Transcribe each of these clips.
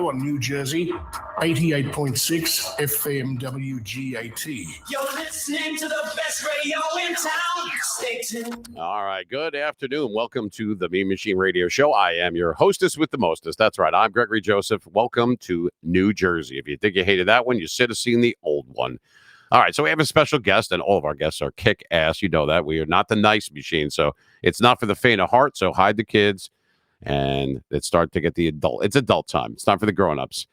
On New Jersey, 88.6 FM WGAT. You're listening to the best radio in town. Stay tuned. All right. Good afternoon. Welcome to the Mean Machine Radio Show. I am your hostess with the mostest. That's right. I'm Gregory Joseph. Welcome to New Jersey. If you think you hated that one, you should have seen the old one. All right. So we have a special guest, and all of our guests are kick ass. You know that. We are not the nice machine. So it's not for the faint of heart. So hide the kids. And it's start to get it's adult time. It's not for the grown-ups.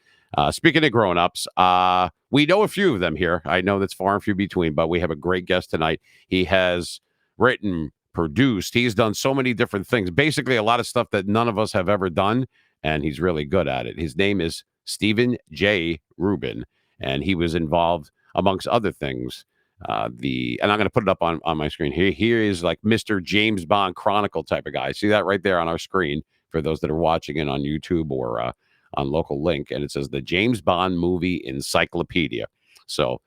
Speaking of grown-ups, we know a few of them here. I know that's far and few between, but we have a great guest tonight. He has written, produced. He's done so many different things, basically a lot of stuff that none of us have ever done, and he's really good at it. His name is Steven J Rubin, and he was involved, amongst other things, and I'm going to put it up on my screen. Here is like Mr. James Bond Chronicle type of guy. See that right there on our screen for those that are watching it on YouTube or on local link. And it says the James Bond Movie Encyclopedia. So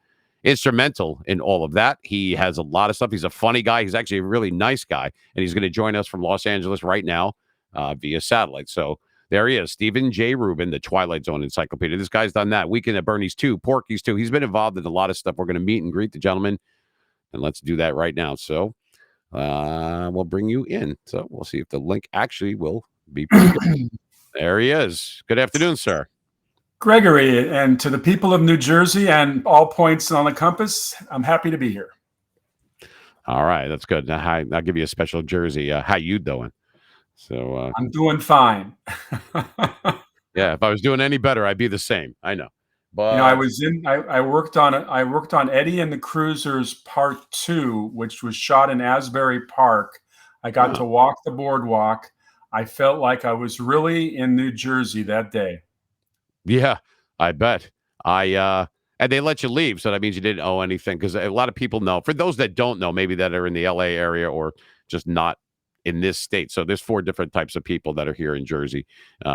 instrumental in all of that. He has a lot of stuff. He's a funny guy. He's actually a really nice guy. And he's going to join us from Los Angeles right now via satellite. So there he is, Steven J Rubin, the Twilight Zone Encyclopedia. This guy's done that. Weekend at Bernie's 2, Porkys 2. He's been involved in a lot of stuff. We're going to meet and greet the gentleman. And let's do that right now. So we'll bring you in. So we'll see if the link actually will be pretty good. There he is. Good afternoon, sir. Gregory, and to the people of New Jersey and all points on the compass, I'm happy to be here. All right, that's good. Now, I'll give you a special jersey. How you doing? So I'm doing fine. Yeah, if I was doing any better, I'd be the same. I know. But I worked on Eddie and the Cruisers Part 2, which was shot in Asbury Park. I got to walk the boardwalk. I felt like I was really in New Jersey that day. Yeah, I bet. And they let you leave, so that means you didn't owe anything, because a lot of people know. For those that don't know, maybe that are in the LA area or just not in this state. So there's 4 different types of people that are here in Jersey.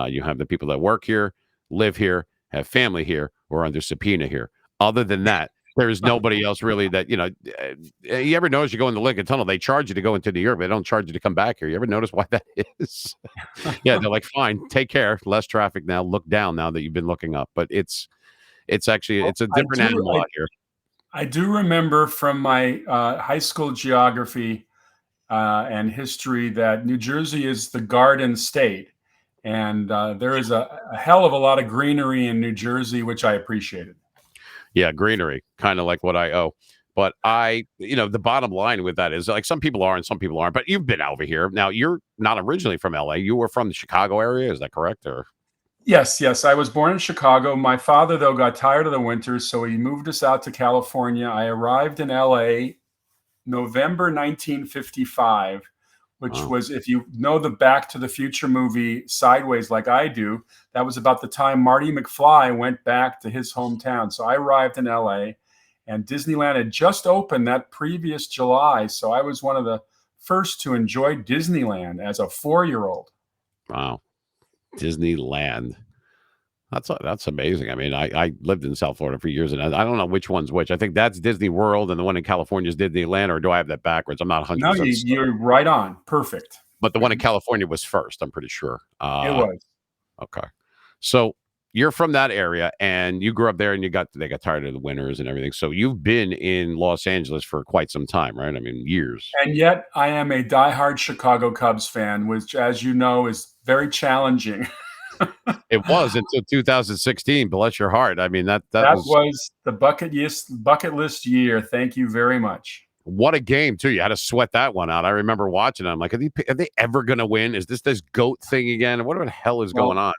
You have the people that work here, live here, have family here, or under subpoena here. Other than that, there is nobody else really that, you ever notice you go in the Lincoln Tunnel, they charge you to go into New York, but they don't charge you to come back here. You ever notice why that is? Yeah, they're like, fine, take care. Less traffic now. Look down now that you've been looking up. But it's a different animal out here. I do remember from my high school geography and history that New Jersey is the Garden State. And there is a hell of a lot of greenery in New Jersey, which I appreciated. Yeah, greenery, kind of like what I owe. But the bottom line with that is, like, some people are and some people aren't. But you've been over here. Now, you're not originally from LA. You were from the Chicago area. Is that correct? Or Yes. I was born in Chicago. My father, though, got tired of the winters, so he moved us out to California. I arrived in LA November 1955, which was, if you know the Back to the Future movie Sideways like I do, that was about the time Marty McFly went back to his hometown. So I arrived in LA, and Disneyland had just opened that previous July. So I was one of the first to enjoy Disneyland as a 4-year-old. Wow. Disneyland. That's amazing. I mean, I lived in South Florida for years, and I don't know which one's which. I think that's Disney World, and the one in California is Disneyland, or do I have that backwards? I'm not 100%. No, you're right on. Perfect. But the one in California was first, I'm pretty sure. It was. Okay. So you're from that area, and you grew up there, and they got tired of the winters and everything. So you've been in Los Angeles for quite some time, right? I mean, years. And yet I am a diehard Chicago Cubs fan, which, as you know, is very challenging. It was until 2016. Bless your heart. I mean, that was the bucket list year. Thank you very much. What a game, too. You had to sweat that one out. I remember watching it. I'm like, are they ever going to win? Is this GOAT thing again? What the hell is going on?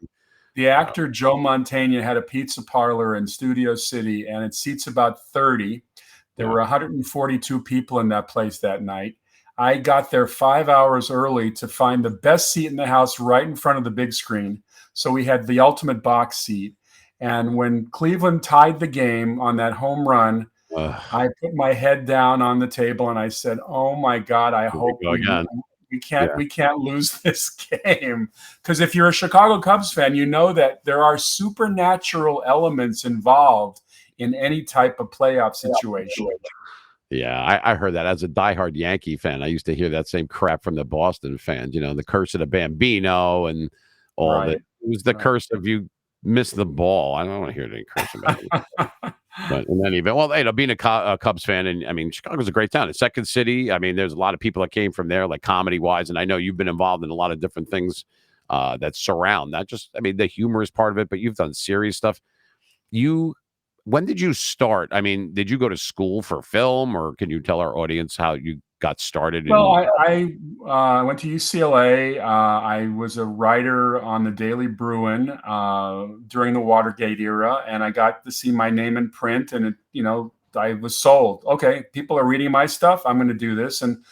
The actor Joe Mantegna had a pizza parlor in Studio City, and it seats about 30. There were 142 people in that place that night. I got there 5 hours early to find the best seat in the house right in front of the big screen. So we had the ultimate box seat. And when Cleveland tied the game on that home run, I put my head down on the table and I said, "Oh my God, I hope we can't lose this game." Because if you're a Chicago Cubs fan, you know that there are supernatural elements involved in any type of playoff situation. Yeah, I heard that as a diehard Yankee fan. I used to hear that same crap from the Boston fans. You know, the curse of the Bambino and all that. It was the curse of you missed the ball. I don't want to hear any cursing about it. But in any event, well, being a Cubs fan, and I mean, Chicago's a great town. It's second city. I mean, there's a lot of people that came from there, like comedy wise, and I know you've been involved in a lot of different things that surround not just. I mean, the humor is part of it, but you've done serious stuff. When did you start? I mean, did you go to school for film, or can you tell our audience how you got started? Well, I went to UCLA. I was a writer on the Daily Bruin during the Watergate era, and I got to see my name in print. And I was sold. Okay, people are reading my stuff. I'm going to do this. And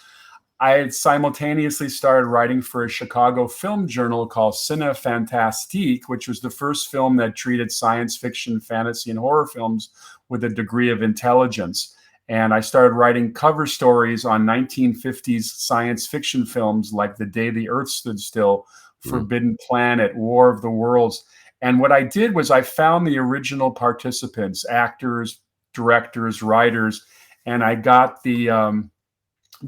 I had simultaneously started writing for a Chicago film journal called Cine Fantastique, which was the first film that treated science fiction, fantasy, and horror films with a degree of intelligence. And I started writing cover stories on 1950s science fiction films like The Day the Earth Stood Still, Forbidden Planet, War of the Worlds. And what I did was I found the original participants, actors, directors, writers, and I got the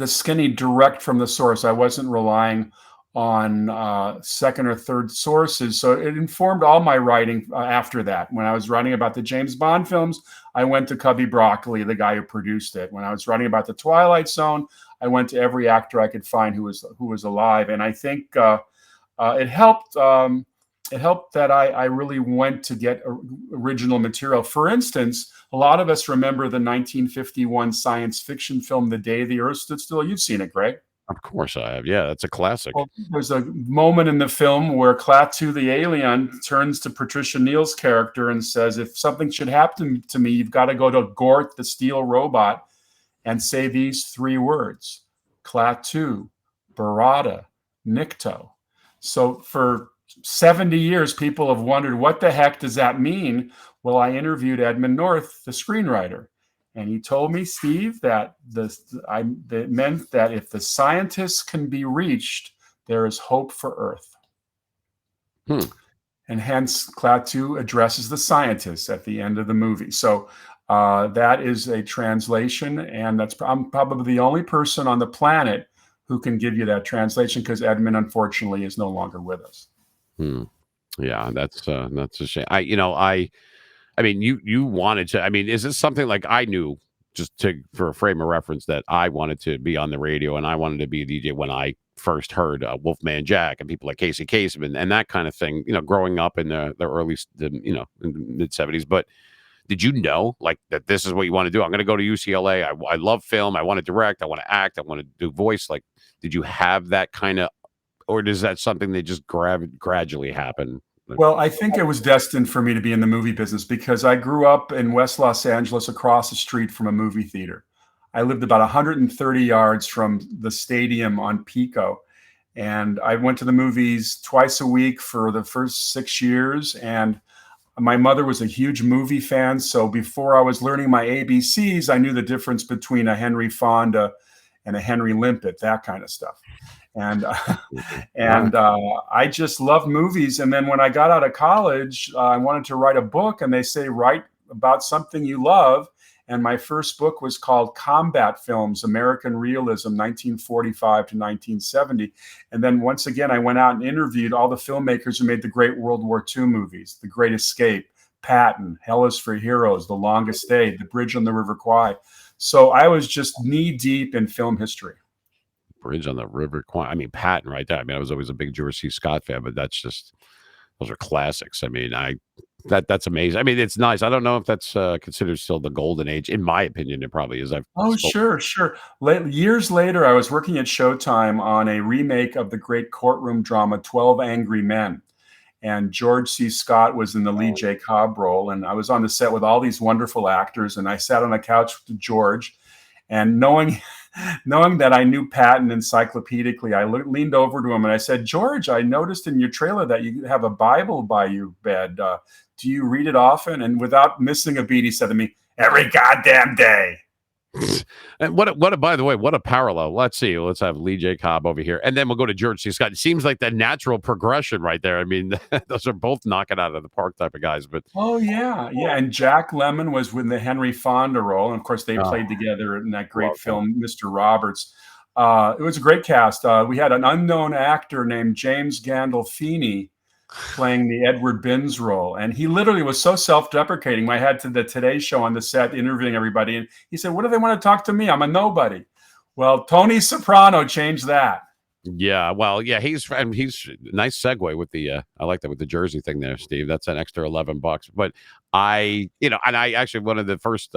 skinny direct from the source. I wasn't relying on second or third sources. So it informed all my writing after that. When I was writing about the James Bond films, I went to Cubby Broccoli, the guy who produced it. When I was writing about the Twilight Zone, I went to every actor I could find who was alive. And I think it helped. It helped that I really went to get original material. For instance, a lot of us remember the 1951 science fiction film, The Day the Earth Stood Still. You've seen it, Greg. Of course I have. Yeah, that's a classic. Well, there's a moment in the film where Klaatu the alien turns to Patricia Neal's character and says, if something should happen to me, you've got to go to Gort, the steel robot, and say these three words: Klaatu, Barada, Nikto. So for 70 years, people have wondered, what the heck does that mean? Well, I interviewed Edmund North, the screenwriter, and he told me, Steve, that that meant that if the scientists can be reached, there is hope for Earth. And hence, Klaatu addresses the scientists at the end of the movie. So that is a translation, and I'm probably the only person on the planet who can give you that translation, because Edmund, unfortunately, is no longer with us. Yeah, that's a shame. I mean, you wanted to. I mean, is this something like I knew, for a frame of reference, that I wanted to be on the radio and I wanted to be a DJ when I first heard Wolfman Jack and people like Casey Kasem and that kind of thing. Growing up in the early, in the mid '70s. But did you know like that this is what you want to do? I'm going to go to UCLA. I love film. I want to direct. I want to act. I want to do voice. Like, did you have that kind of, or is that something that just gradually happened? Well, I think it was destined for me to be in the movie business, because I grew up in West Los Angeles across the street from a movie theater. I lived about 130 yards from the stadium on Pico. And I went to the movies twice a week for the first 6 years. And my mother was a huge movie fan. So before I was learning my ABCs, I knew the difference between a Henry Fonda and a Henry Limpet, that kind of stuff. And I just loved movies. And then when I got out of college, I wanted to write a book, and they say, write about something you love. And my first book was called Combat Films, American Realism, 1945 to 1970. And then once again, I went out and interviewed all the filmmakers who made the great World War II movies: The Great Escape, Patton, Hell is for Heroes, The Longest Day, The Bridge on the River Kwai. So I was just knee deep in film history. Bridge on the River Kwai. I mean, Patton right there. I mean, I was always a big George C. Scott fan, but those are classics. I mean, that's amazing. I mean, it's nice. I don't know if that's considered still the golden age. In my opinion, it probably is. Sure. Years later, I was working at Showtime on a remake of the great courtroom drama 12 Angry Men. And George C. Scott was in the Lee J. Cobb role. And I was on the set with all these wonderful actors. And I sat on a couch with George, and knowing that I knew Patton encyclopedically, I leaned over to him and I said, George, I noticed in your trailer that you have a Bible by your bed. Do you read it often? And without missing a beat, he said to me, every goddamn day. And by the way, what a parallel. Let's see. Let's have Lee J. Cobb over here. And then we'll go to George C. Scott. It seems like the natural progression right there. I mean, those are both knocking out of the park type of guys. But yeah. And Jack Lemmon was with the Henry Fonda role. And of course, they played together in that great film, Mr. Roberts. It was a great cast. We had an unknown actor named James Gandolfini playing the Edward Binns role. And he literally was so self-deprecating. I had to the Today Show on the set interviewing everybody. And he said, what do they want to talk to me? I'm a nobody. Well, Tony Soprano changed that. Yeah, well, yeah, he's nice segue with the I like that with the jersey thing there, Steve. That's an extra $11. But and I actually one of the first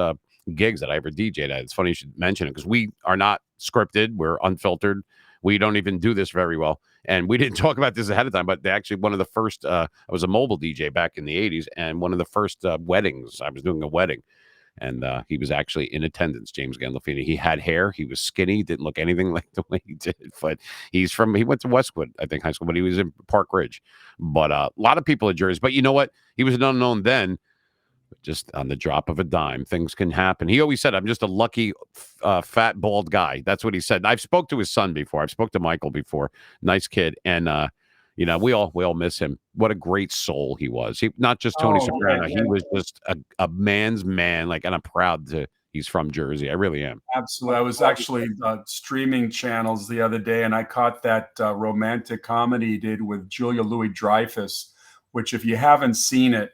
gigs that I ever DJ'd at. It's funny you should mention it because we are not scripted, we're unfiltered. We don't even do this very well. And we didn't talk about this ahead of time, but they actually one of the first I was a mobile DJ back in the 80s, and one of the first weddings, I was doing a wedding. And he was actually in attendance, James Gandolfini. He had hair. He was skinny. Didn't look anything like the way he did. But he went to Westwood, I think, high school, but he was in Park Ridge. But a lot of people at Jersey. But you know what? He was an unknown then. Just on the drop of a dime, things can happen. He always said, I'm just a lucky, fat, bald guy. That's what he said. I've spoke to his son before. I've spoke to Michael before. Nice kid. And, we all miss him. What a great soul he was. He not just Tony Soprano. He was just a man's man. Like, and I'm proud he's from Jersey. I really am. Absolutely. I was actually streaming channels the other day, and I caught that romantic comedy he did with Julia Louis-Dreyfus, which if you haven't seen it,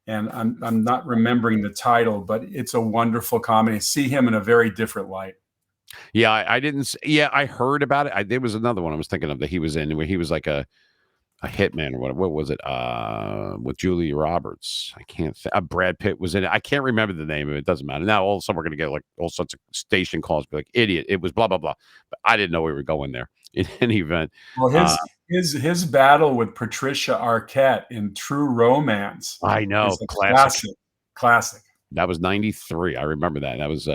and I'm not remembering the title, but it's a wonderful comedy. See him in a very different light. Yeah, I didn't. Yeah, I heard about it. There was another one I was thinking of that he was in where he was like a hitman or what was it with Julia Roberts. I can't Brad Pitt was in it. I can't remember the name of it. It doesn't matter. Now all of a sudden we're gonna get like all sorts of station calls, be like, idiot, it was blah blah blah. But I didn't know we were going there in any event. Well, his battle with Patricia Arquette in True Romance, I know, is a classic. That was 93. I remember that. That was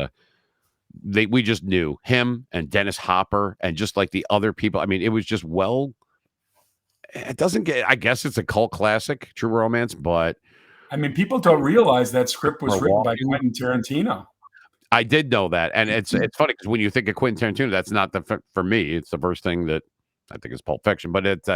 we just knew him and Dennis Hopper and just like the other people. I mean, it was just it doesn't get, I guess it's a cult classic, True Romance, but I mean, people don't realize that script was written by Quentin Tarantino. I did know that. And it's funny because when you think of Quentin Tarantino, that's not for me. It's the first thing that I think is Pulp Fiction, but that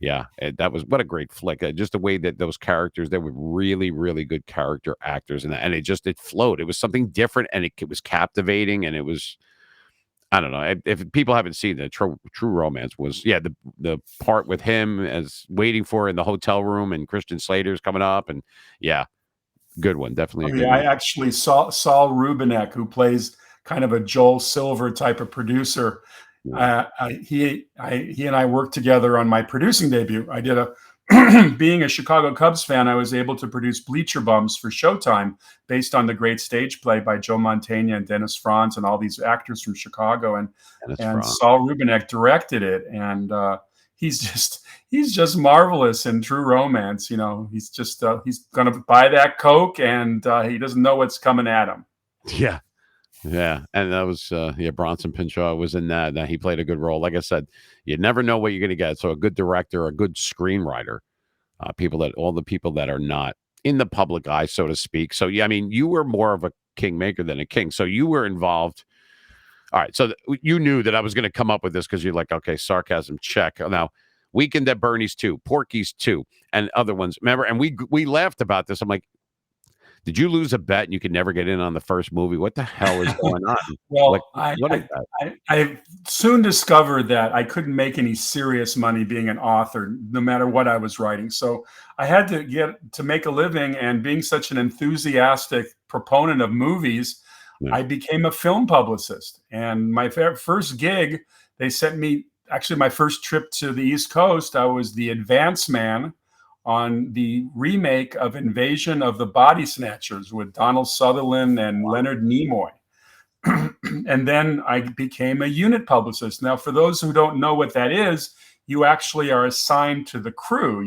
was what a great flick. Just the way that those characters, they were really, really good character actors. And it flowed. It was something different and it was captivating. And it was, I don't know if people haven't seen the True Romance was the part with him as waiting for in the hotel room and Christian Slater's coming up and good one, definitely. I actually saw Saul Rubinek, who plays kind of a Joel Silver type of producer. He and I worked together on my producing debut. I did being a Chicago Cubs fan, I was able to produce Bleacher Bums for Showtime based on the great stage play by Joe Mantegna and Dennis Franz and all these actors from Chicago. And Saul Rubinek directed it. And he's just marvelous in True Romance. You know, he's just he's going to buy that Coke and he doesn't know what's coming at him. Yeah. Yeah, and that was Bronson Pinchot was in that. He played a good role. Like I said, you never know what you're going to get. So a good director, a good screenwriter, all the people that are not in the public eye, so to speak. So yeah, I mean, you were more of a kingmaker than a king. So you were involved. All right, so you knew that I was going to come up with this because you're like, okay, sarcasm check. Now, Weekend at Bernie's 2, Porky's 2, and other ones. Remember, and we laughed about this. I'm like, did you lose a bet and you could never get in on the first movie? What the hell is going on? Well, I soon discovered that I couldn't make any serious money being an author, no matter what I was writing. So I had to make a living, and being such an enthusiastic proponent of movies, I became a film publicist. And my first gig, they sent me, actually my first trip to the East Coast, I was the advance man on the remake of Invasion of the Body Snatchers with Donald Sutherland and Leonard Nimoy. And then I became a unit publicist. Now, for those who don't know what that is, you actually are assigned to the crew.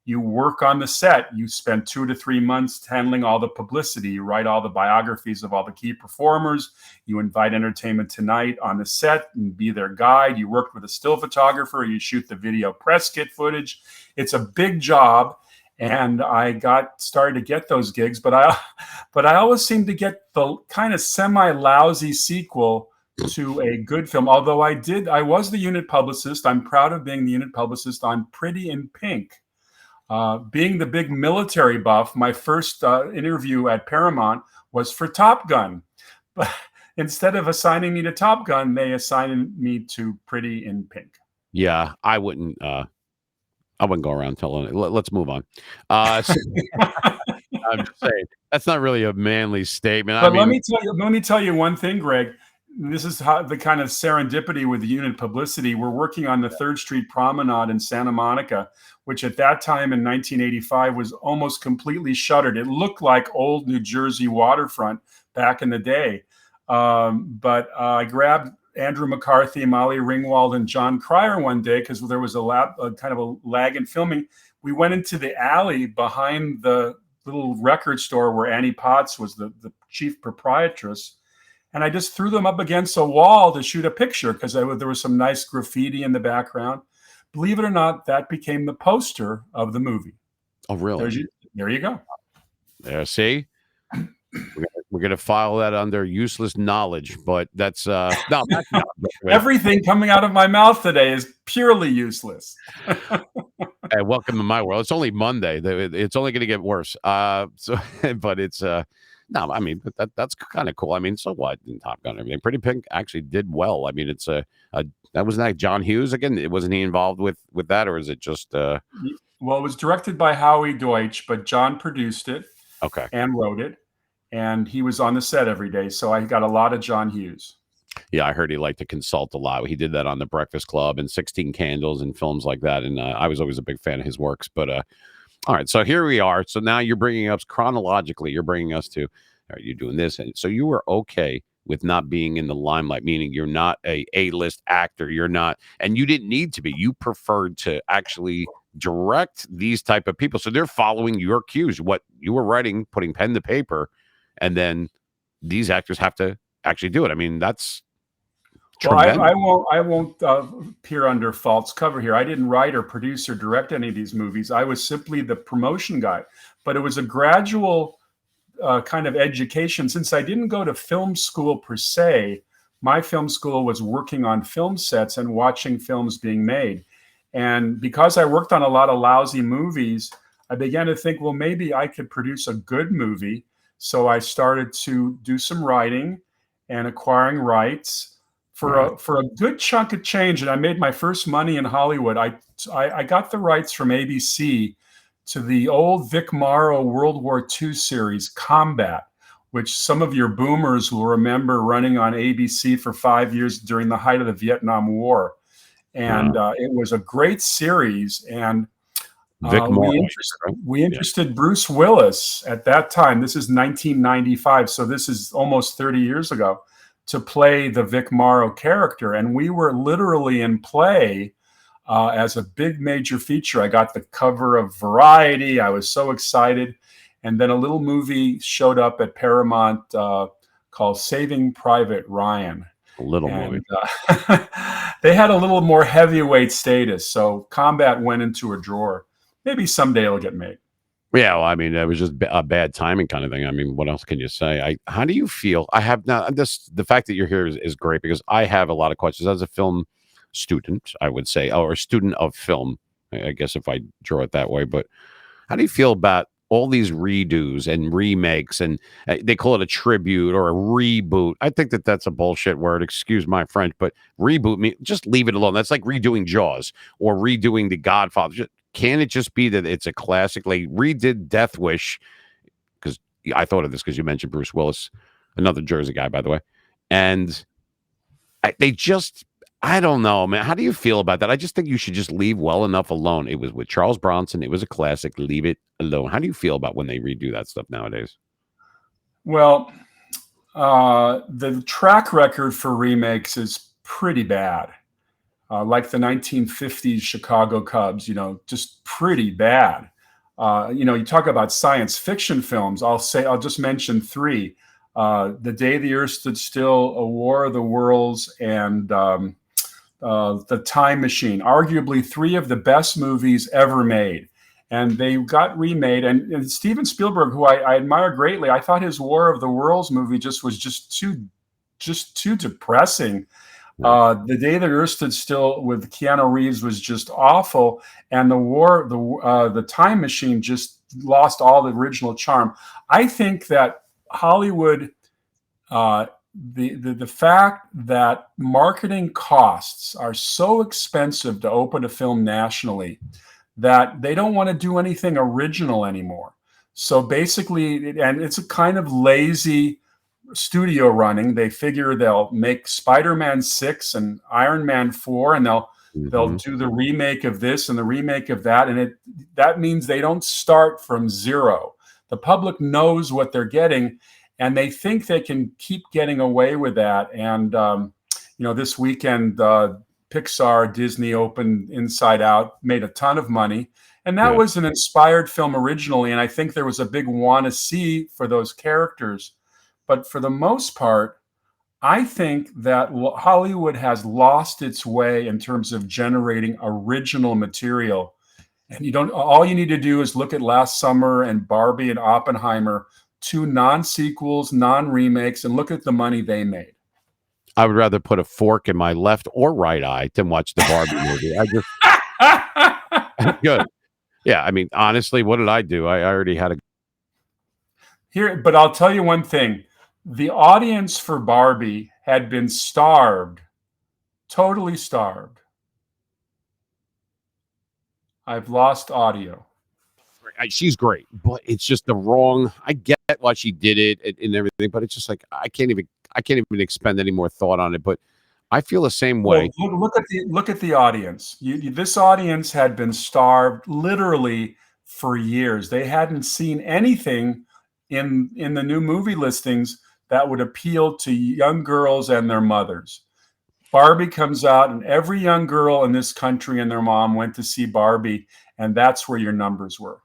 You work on the set. You spend 2 to 3 months handling all the publicity. You write all the biographies of all the key performers. You invite Entertainment Tonight on the set and be their guide. You work with a still photographer. You shoot the video press kit footage. It's a big job. And I started to get those gigs, but I always seemed to get the kind of semi-lousy sequel to a good film. Although I was the unit publicist. I'm proud of being the unit publicist on Pretty in Pink. Being the big military buff, my first interview at Paramount was for Top Gun. But instead of assigning me to Top Gun, they assigned me to Pretty in Pink. Yeah, I wouldn't. I wouldn't go around telling it. Let's move on. So I'm just saying that's not really a manly statement. I But mean, let me tell you one thing, Greg. This is how the kind of serendipity with the unit publicity. We're working on the 3rd Street Promenade in Santa Monica, which at that time in 1985 was almost completely shuttered. It looked like old New Jersey waterfront back in the day. But I grabbed Andrew McCarthy, Molly Ringwald, and John Cryer one day because there was a kind of a lag in filming. We went into the alley behind the little record store where Annie Potts was the chief proprietress. And I just threw them up against a wall to shoot a picture because there was some nice graffiti in the background. Believe it or not, that became the poster of the movie. oh really? There you go. There, see, we're gonna file that under useless knowledge, but that's no, that's not. Everything coming out of my mouth today is purely useless. Hey, welcome to my world. It's only Monday. It's only going to get worse. So, but it's no. I mean, that's kind of cool. I mean, so what? In Top Gun, and everything. Pretty Pink actually did well. I mean, it's that wasn't that John Hughes again. Wasn't he involved with that, or is it just? Well, it was directed by Howie Deutsch, but John produced it. Okay. And wrote it, and he was on the set every day. So I got a lot of John Hughes. Yeah, I heard he liked to consult a lot. He did that on The Breakfast Club and 16 Candles and films like that. And I was always a big fan of his works. But all right, so here we are. So now you're bringing us chronologically. You're bringing us to, are you doing this? And so you were okay with not being in the limelight, meaning you're not a A-list actor. You're not, and you didn't need to be. You preferred to actually direct these type of people. So they're following your cues, what you were writing, putting pen to paper, and then these actors have to actually do it. I mean, that's well, I won't appear under false cover here. I didn't write or produce or direct any of these movies. I was simply the promotion guy. But it was a gradual kind of education. Since I didn't go to film school per se, my film school was working on film sets and watching films being made. And because I worked on a lot of lousy movies, I began to think, well, maybe I could produce a good movie. So I started to do some writing and acquiring rights for a good chunk of change. And I made my first money in Hollywood. I got the rights from ABC to the old Vic Morrow World War II series, Combat, which some of your boomers will remember running on ABC for 5 years during the height of the Vietnam War. And it was a great series. And we interested Bruce Willis at that time. This is 1995. So this is almost 30 years ago, to play the Vic Morrow character. And we were literally in play as a big major feature. I got the cover of Variety. I was so excited. And then a little movie showed up at Paramount called Saving Private Ryan. A little movie. They had a little more heavyweight status. So Combat went into a drawer. Maybe someday it'll get made. Yeah, well, I mean, it was just a bad timing kind of thing. I mean, what else can you say? How do you feel? I have now the fact that you're here is great because I have a lot of questions as a film student, I would say, or a student of film, I guess if I draw it that way. But how do you feel about all these redos and remakes, and they call it a tribute or a reboot? I think that's a bullshit word. Excuse my French, but reboot just leave it alone. That's like redoing Jaws or redoing The Godfather. Can it just be that it's a classic? Like redid Death Wish, because I thought of this because you mentioned Bruce Willis, another Jersey guy, by the way. And I don't know, man. How do you feel about that? I just think you should just leave well enough alone. It was with Charles Bronson. It was a classic. Leave it alone. How do you feel about when they redo that stuff nowadays? Well, the track record for remakes is pretty bad. Like the 1950s Chicago Cubs, just pretty bad. You talk about science fiction films. I'll just mention three: The Day the Earth Stood Still, A War of the Worlds, and The Time Machine. Arguably three of the best movies ever made, and they got remade. And Steven Spielberg, who I admire greatly, I thought his War of the Worlds movie was too depressing. The Day the Earth Stood Still with Keanu Reeves was just awful, and the Time Machine just lost all the original charm. I think that Hollywood, the fact that marketing costs are so expensive to open a film nationally, that they don't want to do anything original anymore. So basically, and it's a kind of lazy studio running. They figure they'll make Spider-Man 6 and Iron Man 4, and they'll do the remake of this and the remake of that, and that means they don't start from zero. The public knows what they're getting, and they think they can keep getting away with that. And this weekend, Pixar, Disney opened Inside Out, made a ton of money, and that was an inspired film originally. And I think there was a big want to see for those characters. But for the most part, I think that Hollywood has lost its way in terms of generating original material. And all you need to do is look at last summer and Barbie and Oppenheimer, 2 non-sequels, non-remakes, and look at the money they made. I would rather put a fork in my left or right eye than watch the Barbie movie. Good. Yeah, I mean, honestly, what did I do? I already had But I'll tell you one thing. The audience for Barbie had been starved, totally starved. I've lost audio. She's great, but it's just the wrong. I get why she did it and everything, but it's just like I can't even expend any more thought on it. But I feel the same way. Well, look at the audience. This audience had been starved literally for years. They hadn't seen anything in the new movie listings that would appeal to young girls and their mothers. Barbie comes out, and every young girl in this country and their mom went to see Barbie, and that's where your numbers were.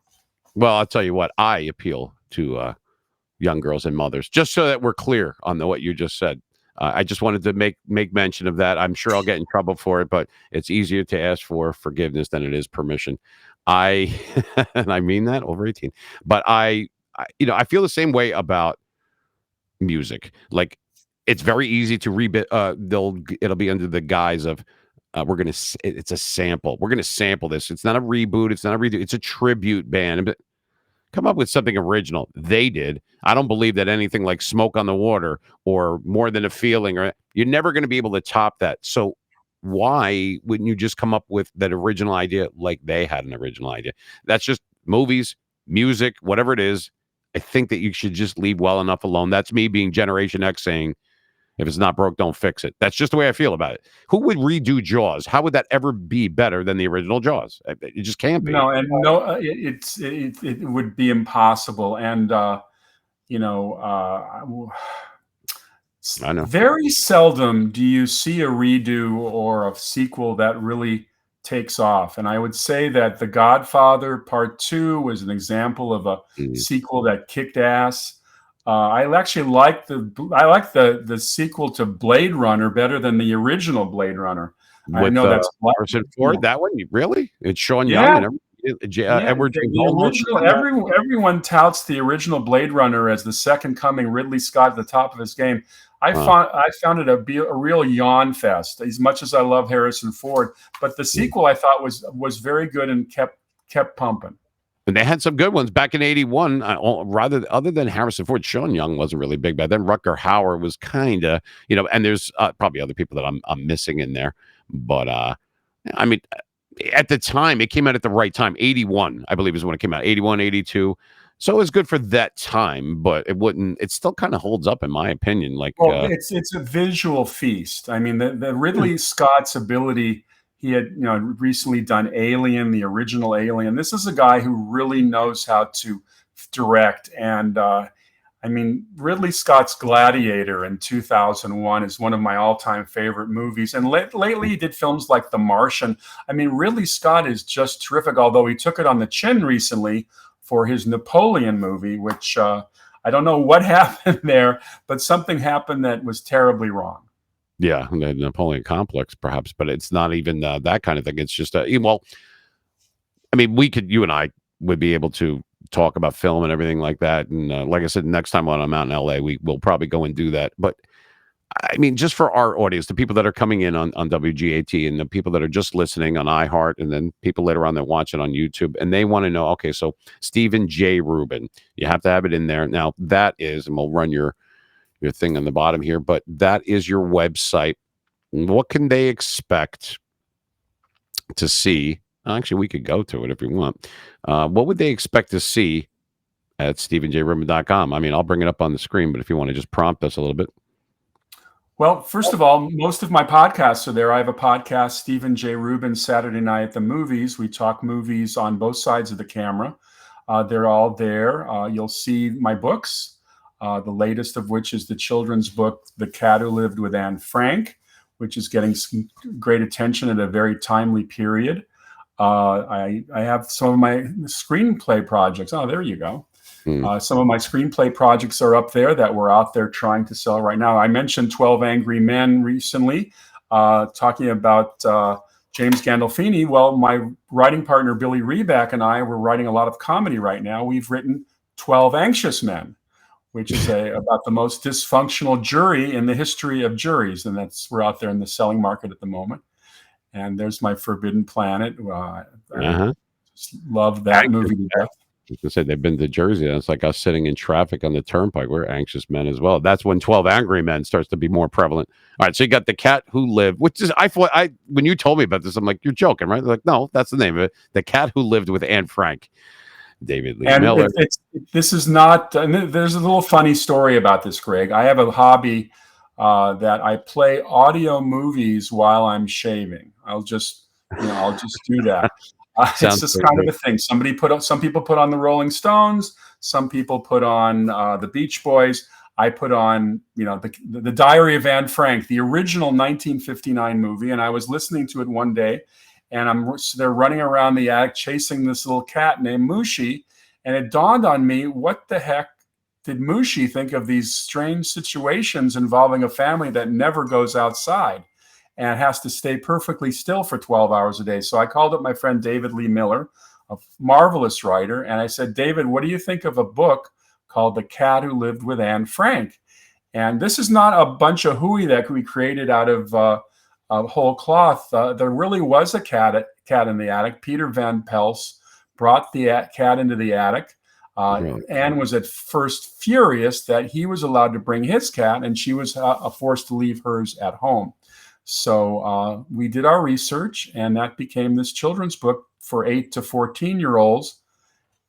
Well, I'll tell you what, I appeal to young girls and mothers, just so that we're clear on what you just said. I just wanted to make mention of that. I'm sure I'll get in trouble for it, but it's easier to ask for forgiveness than it is permission. And I mean that, over 18. But I feel the same way about music. Like, it's very easy to it'll be under the guise of it's a sample. We're gonna sample this. It's not a reboot. It's not a redo. It's a tribute band. But come up with something original. They did. I don't believe that anything like Smoke on the Water or More Than a Feeling, or you're never going to be able to top that. So why wouldn't you just come up with that original idea like they had an original idea? That's just movies, music, whatever it is. I think that you should just leave well enough alone. That's me being Generation X saying, if it's not broke, don't fix it. That's just the way I feel about it. Who would redo Jaws? How would that ever be better than the original Jaws? It just can't be. It would be impossible. And I know very seldom do you see a redo or a sequel that really takes off. And I would say that The Godfather Part 2 was an example of a sequel that kicked ass. I actually like the sequel to Blade Runner better than the original Blade Runner. I know that's Harrison Ford. That one, really? It's Sean Young and Edward. Everyone touts the original Blade Runner as the second coming. Ridley Scott at the top of his game. I found it a real yawn fest. As much as I love Harrison Ford, but the sequel I thought was very good and kept pumping. And they had some good ones back in '81. Other than Harrison Ford, Sean Young wasn't really big back then. Rutger Hauer was kind of, and there's probably other people that I'm missing in there. But I mean, at the time, it came out at the right time. '81, I believe, is when it came out. '81, '82. So it was good for that time, but it still kind of holds up in my opinion. It's a visual feast. I mean, the Ridley Scott's ability. He had, recently done Alien, the original Alien. This is a guy who really knows how to direct. And Ridley Scott's Gladiator in 2001 is one of my all-time favorite movies. And lately he did films like The Martian. I mean, Ridley Scott is just terrific, although he took it on the chin recently for his Napoleon movie, which I don't know what happened there, but something happened that was terribly wrong. Yeah, the Napoleon complex, perhaps, but it's not even that kind of thing. It's just, you and I would be able to talk about film and everything like that. And like I said, next time when I'm out in LA, we'll probably go and do that. But I mean, just for our audience, the people that are coming in on WGAT and the people that are just listening on iHeart, and then people later on that watch it on YouTube, and they want to know, okay, so Steven J Rubin, you have to have it in there. Now that is, and we'll run your thing on the bottom here, but that is your website. What can they expect to see Actually, we could go to it if we want. What would they expect to see at StevenJRubin.com? I mean, I'll bring it up on the screen, but if you want to just prompt us a little bit. Well, first of all, most of my podcasts are there. I have a podcast, Steven J Rubin, Saturday Night at the Movies. We talk movies on both sides of the camera. They're all there. You'll see my books, the latest of which is the children's book, The Cat Who Lived with Anne Frank, which is getting some great attention at a very timely period. I have some of my screenplay projects. Oh, there you go. Some of my screenplay projects are up there that we're out there trying to sell right now. I mentioned 12 Angry Men recently, talking about James Gandolfini. Well, my writing partner, Billy Reback, and I, we're writing a lot of comedy right now. We've written 12 Anxious Men, which is about the most dysfunctional jury in the history of juries. And we're out there in the selling market at the moment. And there's my Forbidden Planet. I just love that movie to death. I was gonna say they've been to Jersey, and it's like us sitting in traffic on the turnpike. We're anxious men as well. That's when 12 Angry Men starts to be more prevalent. All right, so you got The Cat Who Lived, which is when you told me about this, I'm like, you're joking, right? They're like, no, that's the name of it. The Cat Who Lived with Anne Frank. David Lee Miller. This is not. And there's a little funny story about this, Greg. I have a hobby that I play audio movies while I'm shaving. I'll just do that. It's just kind of a thing. Some people put on the Rolling Stones. Some people put on the Beach Boys. I put on, the Diary of Anne Frank, the original 1959 movie. And I was listening to it one day, and they're running around the attic chasing this little cat named Mushi. And it dawned on me, what the heck did Mushi think of these strange situations involving a family that never goes outside and has to stay perfectly still for 12 hours a day? So I called up my friend David Lee Miller, a marvelous writer, and I said, David, what do you think of a book called The Cat Who Lived with Anne Frank? And this is not a bunch of hooey that we created out of whole cloth. There really was a cat in the attic. Peter Van Pels brought the cat into the attic. Anne was at first furious that he was allowed to bring his cat, and she was forced to leave hers at home. So we did our research, and that became this children's book for 8 to 14-year-olds.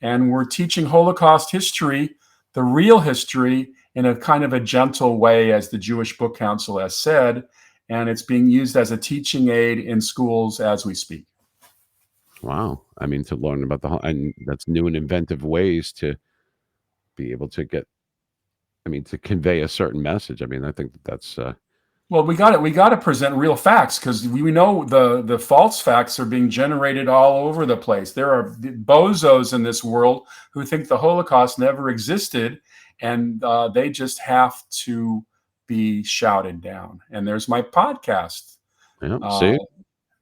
And we're teaching Holocaust history, the real history, in a kind of a gentle way, as the Jewish Book Council has said. And it's being used as a teaching aid in schools as we speak. Wow. I mean, to learn about and that's new and inventive ways to be able to to convey a certain message. I mean, I think that's well, we got to present real facts, because we know the false facts are being generated all over the place. There are bozos in this world who think the Holocaust never existed, and they just have to be shouted down. And there's my podcast. Yeah, see?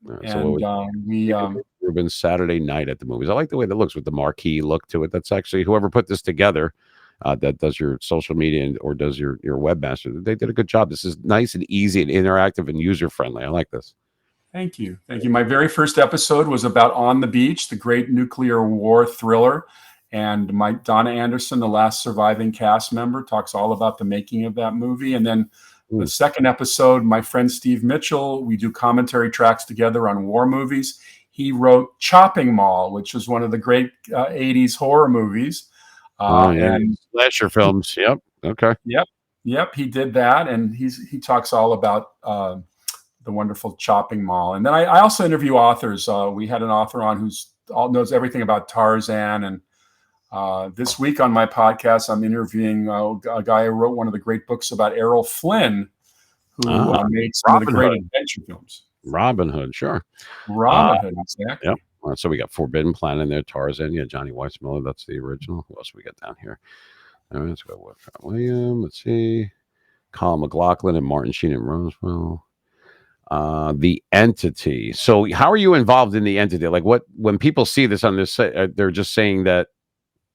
We Rubin Saturday Night at the Movies. I like the way that looks with the marquee look to it. That's actually whoever put this together, that does your social media or does your webmaster. They did a good job. This is nice and easy and interactive and user friendly. I like this. Thank you. My very first episode was about On the Beach, the great nuclear war thriller. And Donna Anderson, the last surviving cast member, talks all about the making of that movie. And then the second episode, my friend Steve Mitchell, we do commentary tracks together on war movies. He wrote Chopping Mall, which was one of the great 80s horror movies. And slasher films. Yep. Okay. Yep. He did that. And he talks all about the wonderful Chopping Mall. And then I also interview authors. We had an author on who knows everything about Tarzan. And this week on my podcast, I'm interviewing a guy who wrote one of the great books about Errol Flynn, who made some of the great adventure films. Robin Hood, sure. Robin Hood, exactly. Yep. So we got Forbidden Planet in there, Tarzan, Johnny Weissmuller, that's the original. Who else we got down here? All right, let's go with William. Let's see. Colin McLaughlin and Martin Sheen and Roswell. The Entity. So how are you involved in The Entity? Like when people see this on this, they're just saying that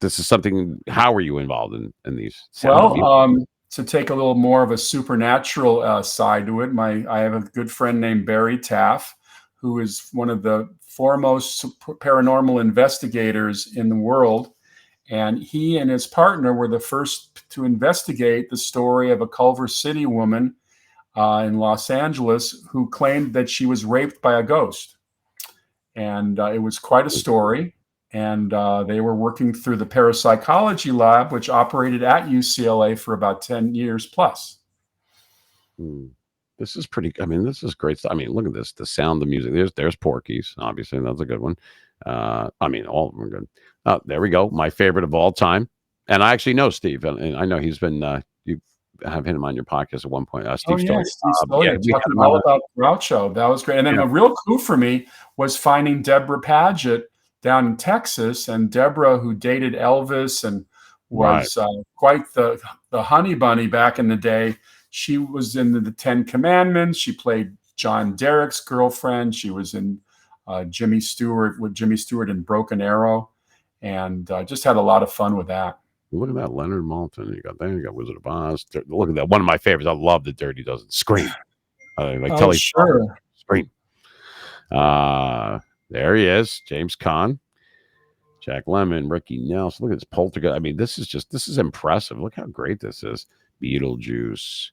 this is something. How are you involved in these? Well, to take a little more of a supernatural side to it, I have a good friend named Barry Taff, who is one of the foremost paranormal investigators in the world. And he and his partner were the first to investigate the story of a Culver City woman in Los Angeles who claimed that she was raped by a ghost. And it was quite a story. And they were working through the parapsychology lab, which operated at UCLA for about 10 years plus. This is pretty. I mean, this is great stuff. I mean, look at this. The sound, the music. There's Porky's. Obviously, that's a good one. I mean, all of them are good. There we go. My favorite of all time. And I actually know Steve, and I know he's been. You have him on your podcast at one point. Steve Story. Steve Story. Talking all about Groucho. That was great. And then a real coup for me was finding Deborah Paget down in Texas, and Deborah, who dated Elvis and was quite the honey bunny back in the day. She was in the Ten Commandments. She played John Derek's girlfriend. She was in Jimmy Stewart in Broken Arrow, and just had a lot of fun with that. Look at that, Leonard Maltin. You got Wizard of Oz. Look at that. One of my favorites. I love the Dirty Dozen. Scream. Sure. Scream. There he is. James Caan. Jack Lemmon. Ricky Nelson. Look at this Poltergeist. I mean, this is impressive. Look how great this is. Beetlejuice.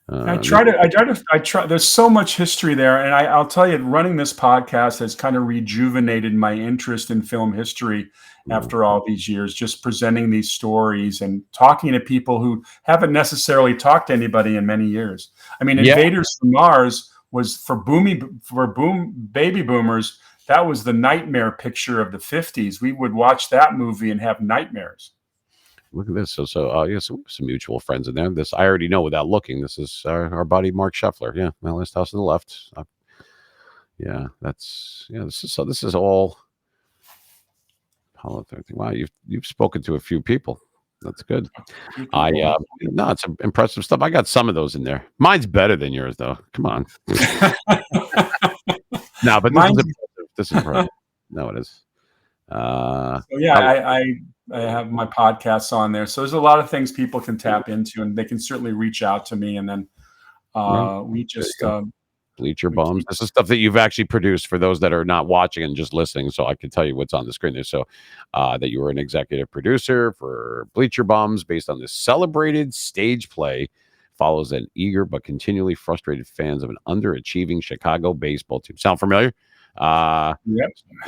I try. There's so much history there, and I'll tell you, running this podcast has kind of rejuvenated my interest in film history after all these years. Just presenting these stories and talking to people who haven't necessarily talked to anybody in many years. I mean, Invaders from Mars was for baby boomers. That was the nightmare picture of the 50s. We would watch that movie and have nightmares. Look at this. So some mutual friends in there. This I already know without looking. This is our buddy Mark Scheffler. Yeah, my last house on the left. This is all Apollo 13. Wow, you've spoken to a few people. That's good. No, it's impressive stuff. I got some of those in there. Mine's better than yours, though. Come on. No, but this is impressive. No, it is. I have my podcasts on there. So there's a lot of things people can tap into, and they can certainly reach out to me. And then we just Bleach Your Bums. This is stuff that you've actually produced for those that are not watching and just listening. So I can tell you what's on the screen there. So that you were an executive producer for Bleach Your Bums, based on this celebrated stage play, follows an eager but continually frustrated fans of an underachieving Chicago baseball team. Sound familiar? Yep.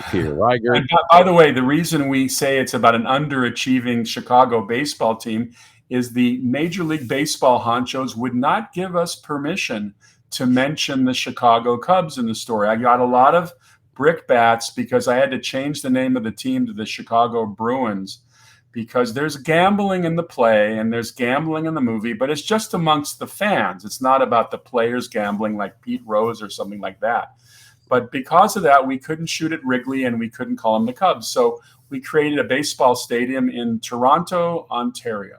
Peter Riger. And by the way, the reason we say it's about an underachieving Chicago baseball team is the Major League Baseball honchos would not give us permission to mention the Chicago Cubs in the story. I got a lot of brickbats because I had to change the name of the team to the Chicago Bruins, because there's gambling in the play and there's gambling in the movie, but it's just amongst the fans. It's not about the players gambling like Pete Rose or something like that. But because of that, we couldn't shoot at Wrigley and we couldn't call them the Cubs. So we created a baseball stadium in Toronto, Ontario.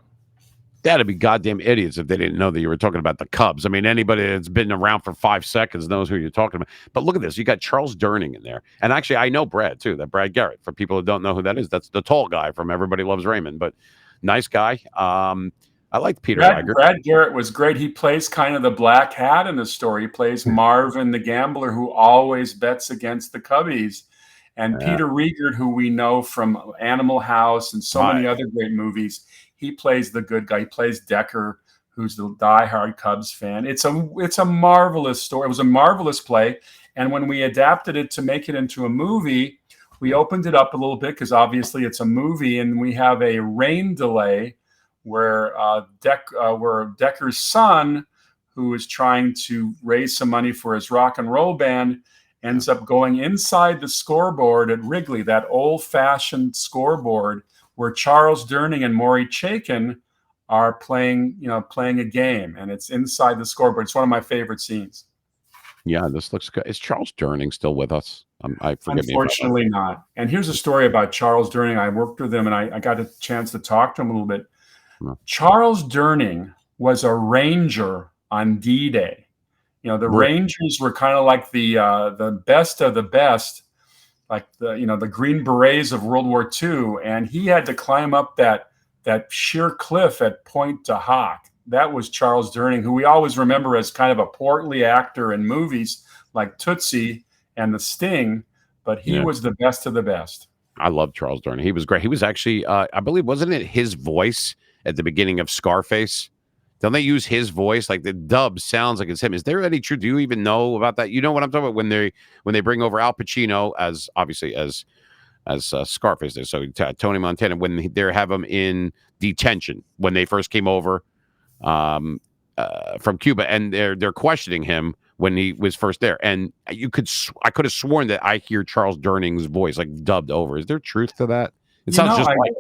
That'd be goddamn idiots if they didn't know that you were talking about the Cubs. I mean, anybody that's been around for 5 seconds knows who you're talking about. But look at this. You got Charles Durning in there. And actually, I know Brad, too, that Brad Garrett. For people who don't know who that is, that's the tall guy from Everybody Loves Raymond. But nice guy. I like Peter Riger. Brad Garrett was great. He plays kind of the black hat in the story. He plays Marvin, the gambler who always bets against the Cubbies. And Peter Riegert, who we know from Animal House and so many other great movies, he plays the good guy. He plays Decker, who's the diehard Cubs fan. It's a marvelous story. It was a marvelous play. And when we adapted it to make it into a movie, we opened it up a little bit because obviously it's a movie, and we have a rain delay where Decker's son, who is trying to raise some money for his rock and roll band, ends up going inside the scoreboard at Wrigley, that old-fashioned scoreboard where Charles Durning and Maury Chaykin are playing a game, and it's inside the scoreboard. It's one of my favorite scenes. Yeah, this looks good. Is Charles Durning still with us? Unfortunately not. And here's a story about Charles Durning. I worked with him, and I got a chance to talk to him a little bit. Charles Durning was a Ranger on D-Day. The Rangers were kind of like the best of the best, like the Green Berets of World War II, and he had to climb up that sheer cliff at Pointe du Hoc. That was Charles Durning, who we always remember as kind of a portly actor in movies like Tootsie and The Sting, but he was the best of the best. I love Charles Durning. He was great. He was actually, I believe, wasn't it his voice at the beginning of Scarface? Don't they use his voice? Like the dub sounds like it's him. Is there any truth? Do you even know about that? You know what I'm talking about when they bring over Al Pacino as obviously as Scarface did. So Tony Montana when they have him in detention when they first came over from Cuba, and they're questioning him when he was first there, and I could have sworn that I hear Charles Durning's voice like dubbed over. Is there truth to that? It sounds just like.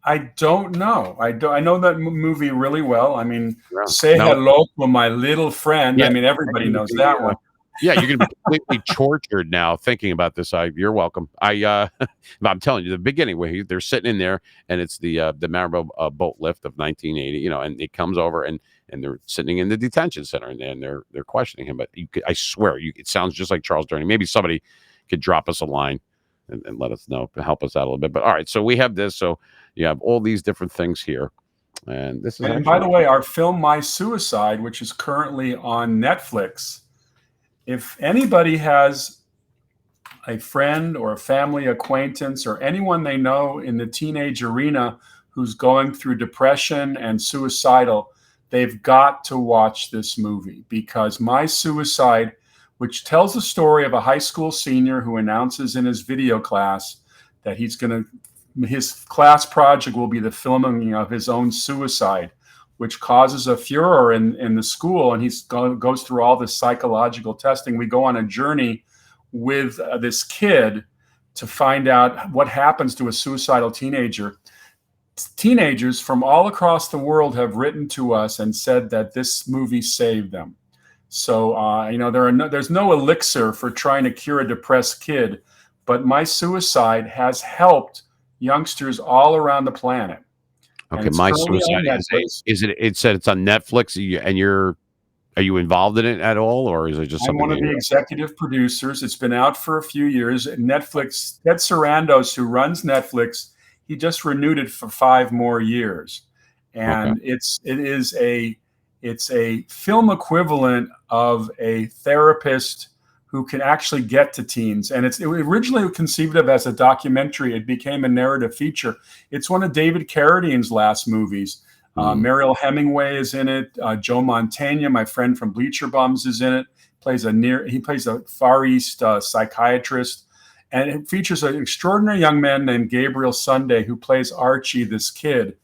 I don't know. I know that movie really well. I mean, Yeah. Say Hello to My Little Friend. Yeah. I mean, everybody knows that one. Yeah, you're gonna be completely tortured now thinking about this. You're welcome. I'm telling you, the beginning where they're sitting in there, and it's the Maribel boat lift of 1980. You know, and it comes over, and they're sitting in the detention center, and they're questioning him. But I swear, it sounds just like Charles Durning. Maybe somebody could drop us a line and let us know, help us out a little bit. But all right, so we have this. So you have all these different things here, and this is. And by the way, our film My Suicide, which is currently on Netflix. If anybody has a friend or a family acquaintance or anyone they know in the teenage arena who's going through depression and suicidal, they've got to watch this movie, because My Suicide, which tells the story of a high school senior who announces in his video class that his class project will be the filming of his own suicide, which causes a furor in the school, and he goes through all this psychological testing. We go on a journey with this kid to find out what happens to a suicidal teenager. Teenagers from all across the world have written to us and said that this movie saved them. So, there's no elixir for trying to cure a depressed kid, but My Suicide has helped youngsters all around the planet. Okay, My Suicide is it? It said it's on Netflix, are you involved in it at all, or is it just something? I'm one of the executive producers. It's been out for a few years. Netflix, Ted Sarandos, who runs Netflix, he just renewed it for 5 more years, and it's a film equivalent of a therapist who can actually get to teens. And it originally conceived of as a documentary. It became a narrative feature. It's one of David Carradine's last movies. Mariel Hemingway is in it. Joe Mantegna, my friend from Bleacher Bums, is in it. He plays a Far East psychiatrist. And it features an extraordinary young man named Gabriel Sunday who plays Archie, this kid.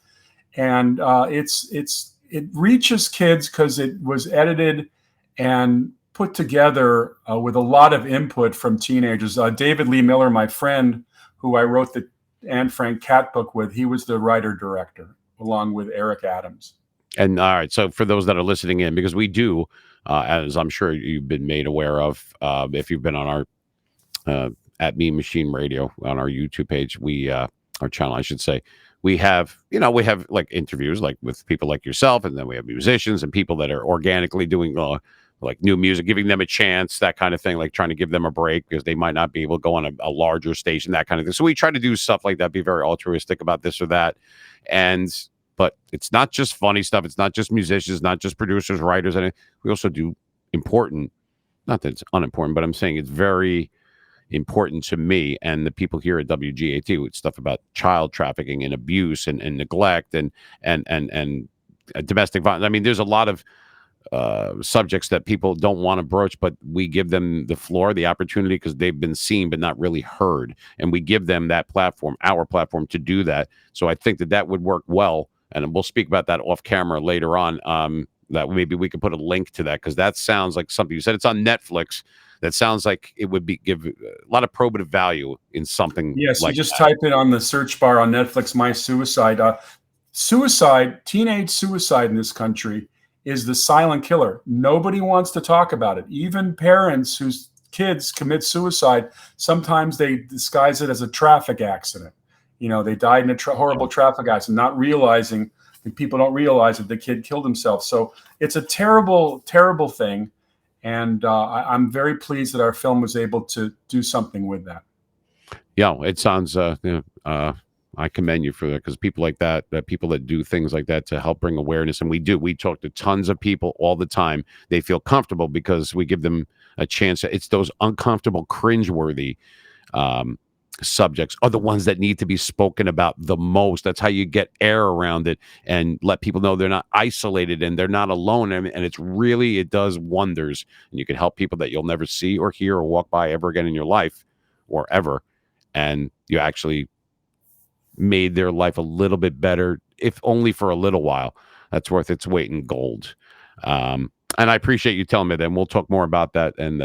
And it reaches kids because it was edited and put together with a lot of input from teenagers. David Lee Miller, my friend, who I wrote the Anne Frank Cat book with, he was the writer-director, along with Eric Adams. And all right, so for those that are listening in, because we do, as I'm sure you've been made aware of, if you've been on our at Mean Machine Radio on our YouTube page, our channel, I should say, we have like interviews like with people like yourself, and then we have musicians and people that are organically doing like new music, giving them a chance, that kind of thing, like trying to give them a break because they might not be able to go on a larger station, that kind of thing. So we try to do stuff like that, be very altruistic about this or that. But it's not just funny stuff. It's not just musicians, not just producers, writers. And we also do important, not that it's unimportant, but I'm saying it's very important to me and the people here at WGAT with stuff about child trafficking and abuse and neglect and domestic violence. I mean, there's a lot of subjects that people don't want to broach, but we give them the floor, the opportunity, because they've been seen but not really heard, and we give them that platform, our platform, to do that. So I think that would work well, and we'll speak about that off camera later on. That maybe we could put a link to that, because that sounds like something you said. It's on Netflix. That sounds like it would give a lot of probative value in something. Yes, like you just that. type it on the search bar on Netflix, My Suicide. Teenage suicide in this country is the silent killer. Nobody wants to talk about it. Even parents whose kids commit suicide, sometimes they disguise it as a traffic accident. They died in a horrible traffic accident, not realizing that people don't realize that the kid killed himself. So it's a terrible, terrible thing. And I'm very pleased that our film was able to do something with that. Yeah, it sounds, I commend you for that, because people like that people that do things like that to help bring awareness, and we talk to tons of people all the time. They feel comfortable because we give them a chance. It's those uncomfortable, cringeworthy subjects are the ones that need to be spoken about the most. That's how you get air around it and let people know they're not isolated and they're not alone. And it does wonders. And you can help people that you'll never see or hear or walk by ever again in your life or ever. And you actually made their life a little bit better, if only for a little while. That's worth its weight in gold. And I appreciate you telling me that. And we'll talk more about that. And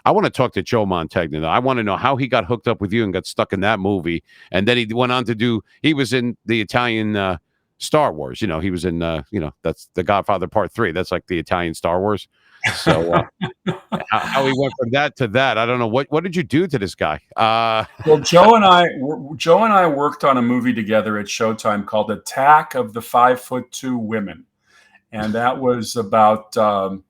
I want to talk to Joe Mantegna. Though. I want to know how he got hooked up with you and got stuck in that movie. And then he went on to he was in the Italian Star Wars. He was in, that's The Godfather Part 3. That's like the Italian Star Wars. So how he went from that to that, I don't know. What did you do to this guy? Well, Joe and I worked on a movie together at Showtime called Attack of the 5'2" Women. And that was about the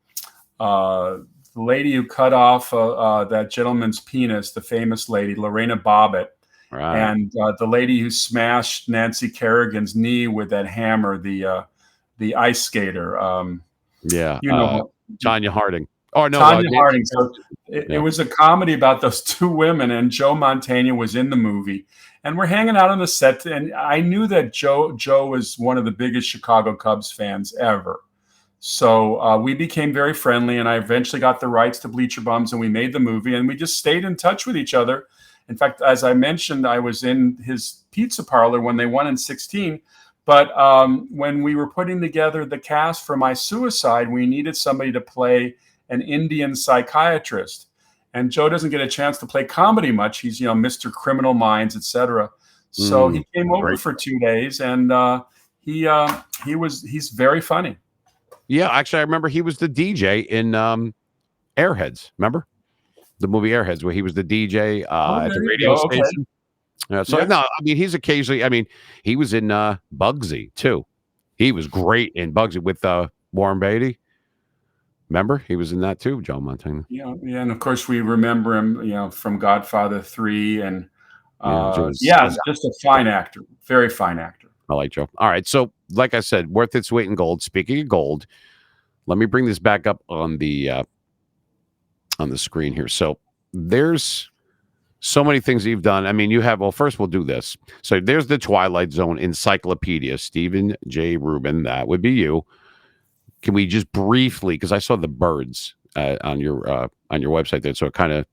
lady who cut off that gentleman's penis, the famous lady, Lorena Bobbitt, Right. and the lady who smashed Nancy Kerrigan's knee with that hammer, the ice skater. Tanya Harding. Oh, no. Tanya Harding. So it was a comedy about those two women, and Joe Mantegna was in the movie. And we're hanging out on the set, and I knew that Joe was one of the biggest Chicago Cubs fans ever. So we became very friendly, and I eventually got the rights to Bleacher Bums, and we made the movie, and we just stayed in touch with each other. In fact, as I mentioned, I was in his pizza parlor when they won in 2016. But when we were putting together the cast for My Suicide, we needed somebody to play an Indian psychiatrist. And Joe doesn't get a chance to play comedy much. He's, Mr. Criminal Minds, etc. So he came over for 2 days, and he's very funny. Yeah, actually, I remember he was the DJ in Airheads. Remember the movie Airheads, where he was the DJ at the radio station. Okay. No, I mean, he's occasionally. I mean, he was in Bugsy too. He was great in Bugsy with Warren Beatty. Remember, he was in that too, Joe Mantegna. Yeah, and of course we remember him, from Godfather 3, and just a fine actor, very fine actor. I like Joe. All right, so like I said, worth its weight in gold. Speaking of gold, let me bring this back up on the screen here. So there's so many things that you've done. I mean, you have. Well, first we'll do this. So there's the Twilight Zone Encyclopedia, Steven J Rubin. That would be you. Can we just briefly, because I saw the birds on your website there, so it kind of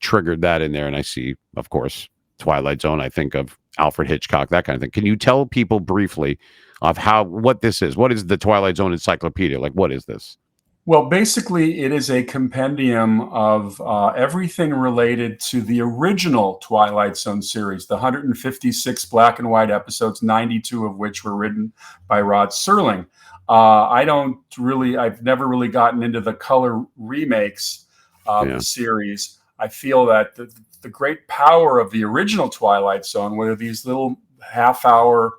triggered that in there, and I see, of course, Twilight Zone. I think of Alfred Hitchcock, that kind of thing. Can you tell people briefly of what this is? What is the Twilight Zone Encyclopedia? Like, what is this? Well, basically, it is a compendium of everything related to the original Twilight Zone series, the 156 black and white episodes, 92 of which were written by Rod Serling. I've never really gotten into the color remakes of the series. I feel that the great power of the original Twilight Zone were these little half-hour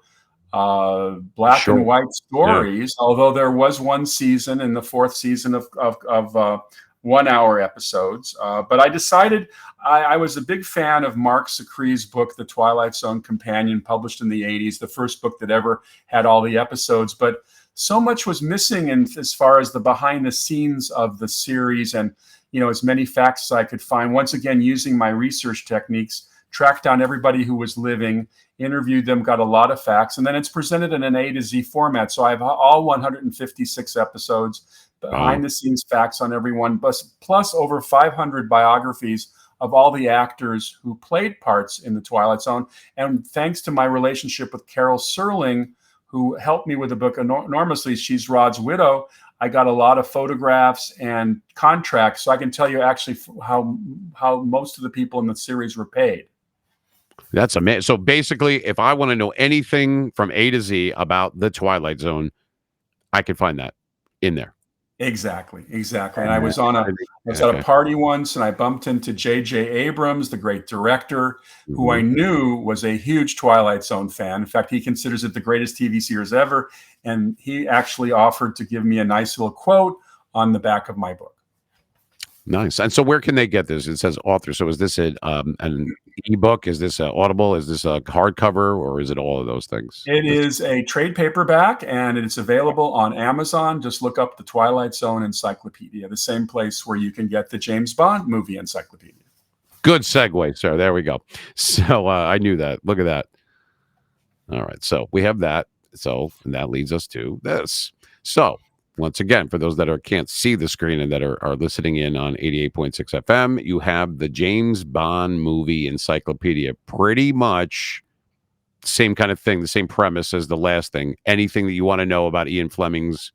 black and white stories, although there was one season in the fourth season of 1 hour episodes. But I decided I was a big fan of Mark Sakri's book, The Twilight Zone Companion, published in the 80s, the first book that ever had all the episodes. But so much was missing as far as the behind the scenes of the series, and as many facts as I could find. Once again, using my research techniques, tracked down everybody who was living, interviewed them, got a lot of facts, and then it's presented in an A to Z format. So I have all 156 episodes, behind the scenes facts on everyone, plus over 500 biographies of all the actors who played parts in the Twilight Zone. And thanks to my relationship with Carol Serling, who helped me with the book enormously, she's Rod's widow, I got a lot of photographs and contracts, so I can tell you actually how most of the people in the series were paid. That's amazing. So basically, if I want to know anything from A to Z about the Twilight Zone, I can find that in there. Exactly. And I was at a party once, and I bumped into J.J. Abrams, the great director, who I knew was a huge Twilight Zone fan. In fact, he considers it the greatest TV series ever, and he actually offered to give me a nice little quote on the back of my book. Nice. And so where can they get this? It says author. So is this an ebook? Is this Audible? Is this a hardcover, or is it all of those things? It is a trade paperback, and it's available on Amazon. Just look up the Twilight Zone Encyclopedia, the same place where you can get the James Bond movie encyclopedia. Good segue, sir. There we go. So I knew that. Look at that. All right. So we have that. So and that leads us to this. So once again, for those that can't see the screen and that are listening in on 88.6 FM, you have the James Bond movie encyclopedia. Pretty much same kind of thing, the same premise as the last thing. Anything that you want to know about Ian Fleming's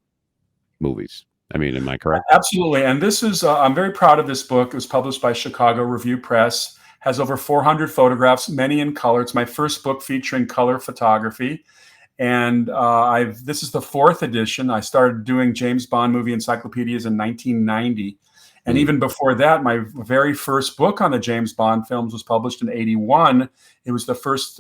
movies. I mean, am I correct? Absolutely. And this is, I'm very proud of this book. It was published by Chicago Review Press, has over 400 photographs, many in color. It's my first book featuring color photography. And this is the 4th edition. I started doing James Bond movie encyclopedias in 1990. And even before that, my very first book on the James Bond films was published in 81. It was the first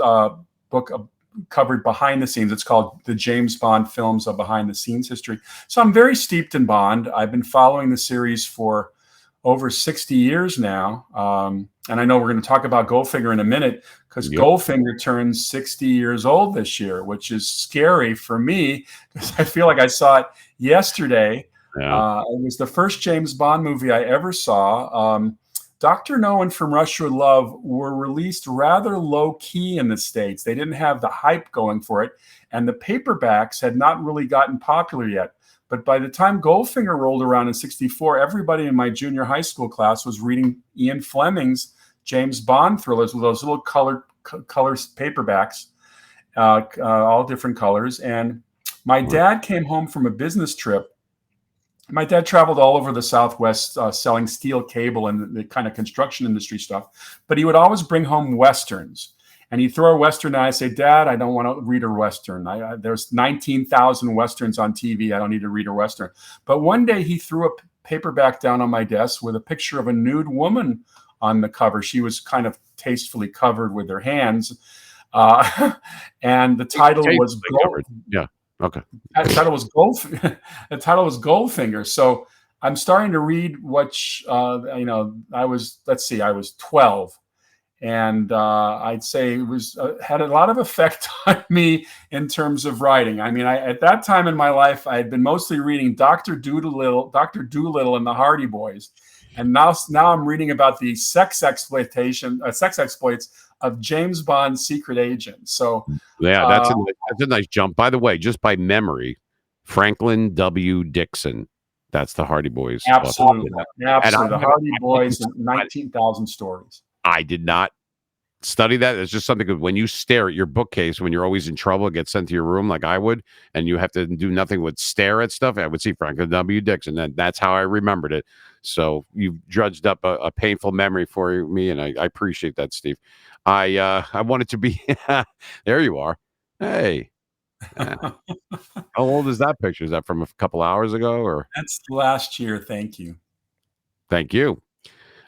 book covered behind the scenes. It's called The James Bond Films, a Behind the Scenes History. So I'm very steeped in Bond. I've been following the series for over 60 years now. And I know we're going to talk about Goldfinger in a minute, because Goldfinger turns 60 years old this year, which is scary for me because I feel like I saw it yesterday. Yeah. It was the first James Bond movie I ever saw. Dr. No and From Russia with Love were released rather low key in the States. They didn't have the hype going for it, and the paperbacks had not really gotten popular yet. But by the time Goldfinger rolled around in 64, everybody in my junior high school class was reading Ian Fleming's James Bond thrillers with those little color paperbacks, all different colors. And my dad came home from a business trip. My dad traveled all over the Southwest selling steel cable and the kind of construction industry stuff. But he would always bring home Westerns. And he'd throw a Western and I'd say, Dad, I don't want to read a Western. There's 19,000 Westerns on TV. I don't need to read a Western. But one day he threw a paperback down on my desk with a picture of a nude woman on the cover. She was kind of tastefully covered with her hands. And the title was Yeah. Okay. The title was Goldfinger. So I'm starting to read I was 12, and I'd say it was had a lot of effect on me in terms of writing. I mean, at that time in my life, I had been mostly reading Dr. Doolittle and the Hardy Boys, and now I'm reading about the sex exploits of James Bond's secret agent. So yeah, that's a nice jump. By the way, just by memory, Franklin W. Dixon. That's the Hardy Boys. Absolutely. The Hardy Boys and 19,000 stories. I did not study that. It's just something that when you stare at your bookcase, when you're always in trouble, it gets sent to your room like I would, and you have to do nothing but stare at stuff. I would see Franklin W. Dixon, and that's how I remembered it. So you've drudged up a painful memory for me, and I appreciate that, Steve. I wanted to be there. You are. Hey, how old is that picture? Is that from a couple hours ago, or that's last year? Thank you. Thank you.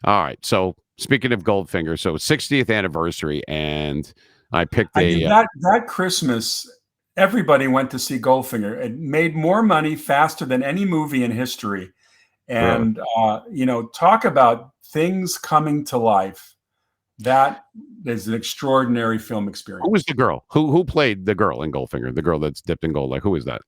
All right. So speaking of Goldfinger, so 60th anniversary, and I picked that Christmas. Everybody went to see Goldfinger. It made more money faster than any movie in history, and talk about things coming to life. That is an extraordinary film experience. Who was the girl? Who played the girl in Goldfinger? The girl that's dipped in gold. Like, who is that?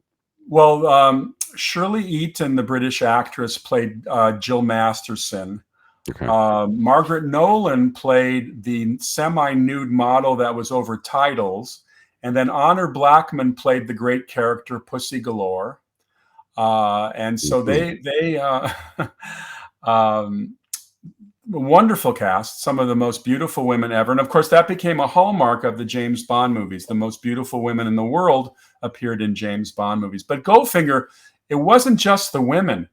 Well, Shirley Eaton, the British actress, played Jill Masterson. Okay. Margaret Nolan played the semi-nude model that was over titles. And then Honor Blackman played the great character Pussy Galore. And so they wonderful cast, some of the most beautiful women ever. And of course, that became a hallmark of the James Bond movies. The most beautiful women in the world appeared in James Bond movies. But Goldfinger, it wasn't just the women.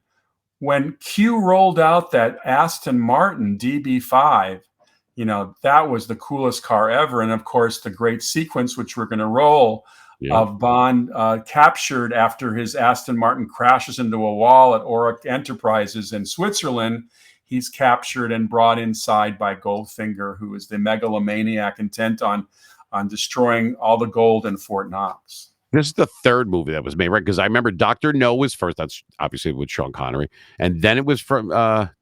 When Q rolled out that Aston Martin DB5, that was the coolest car ever. And of course, the great sequence, which we're going to roll, of Bond captured after his Aston Martin crashes into a wall at Auric Enterprises in Switzerland. He's captured and brought inside by Goldfinger, who is the megalomaniac intent on destroying all the gold in Fort Knox. This is the third movie that was made, right? Because I remember Dr. No was first. That's obviously with Sean Connery. And then it was from Russia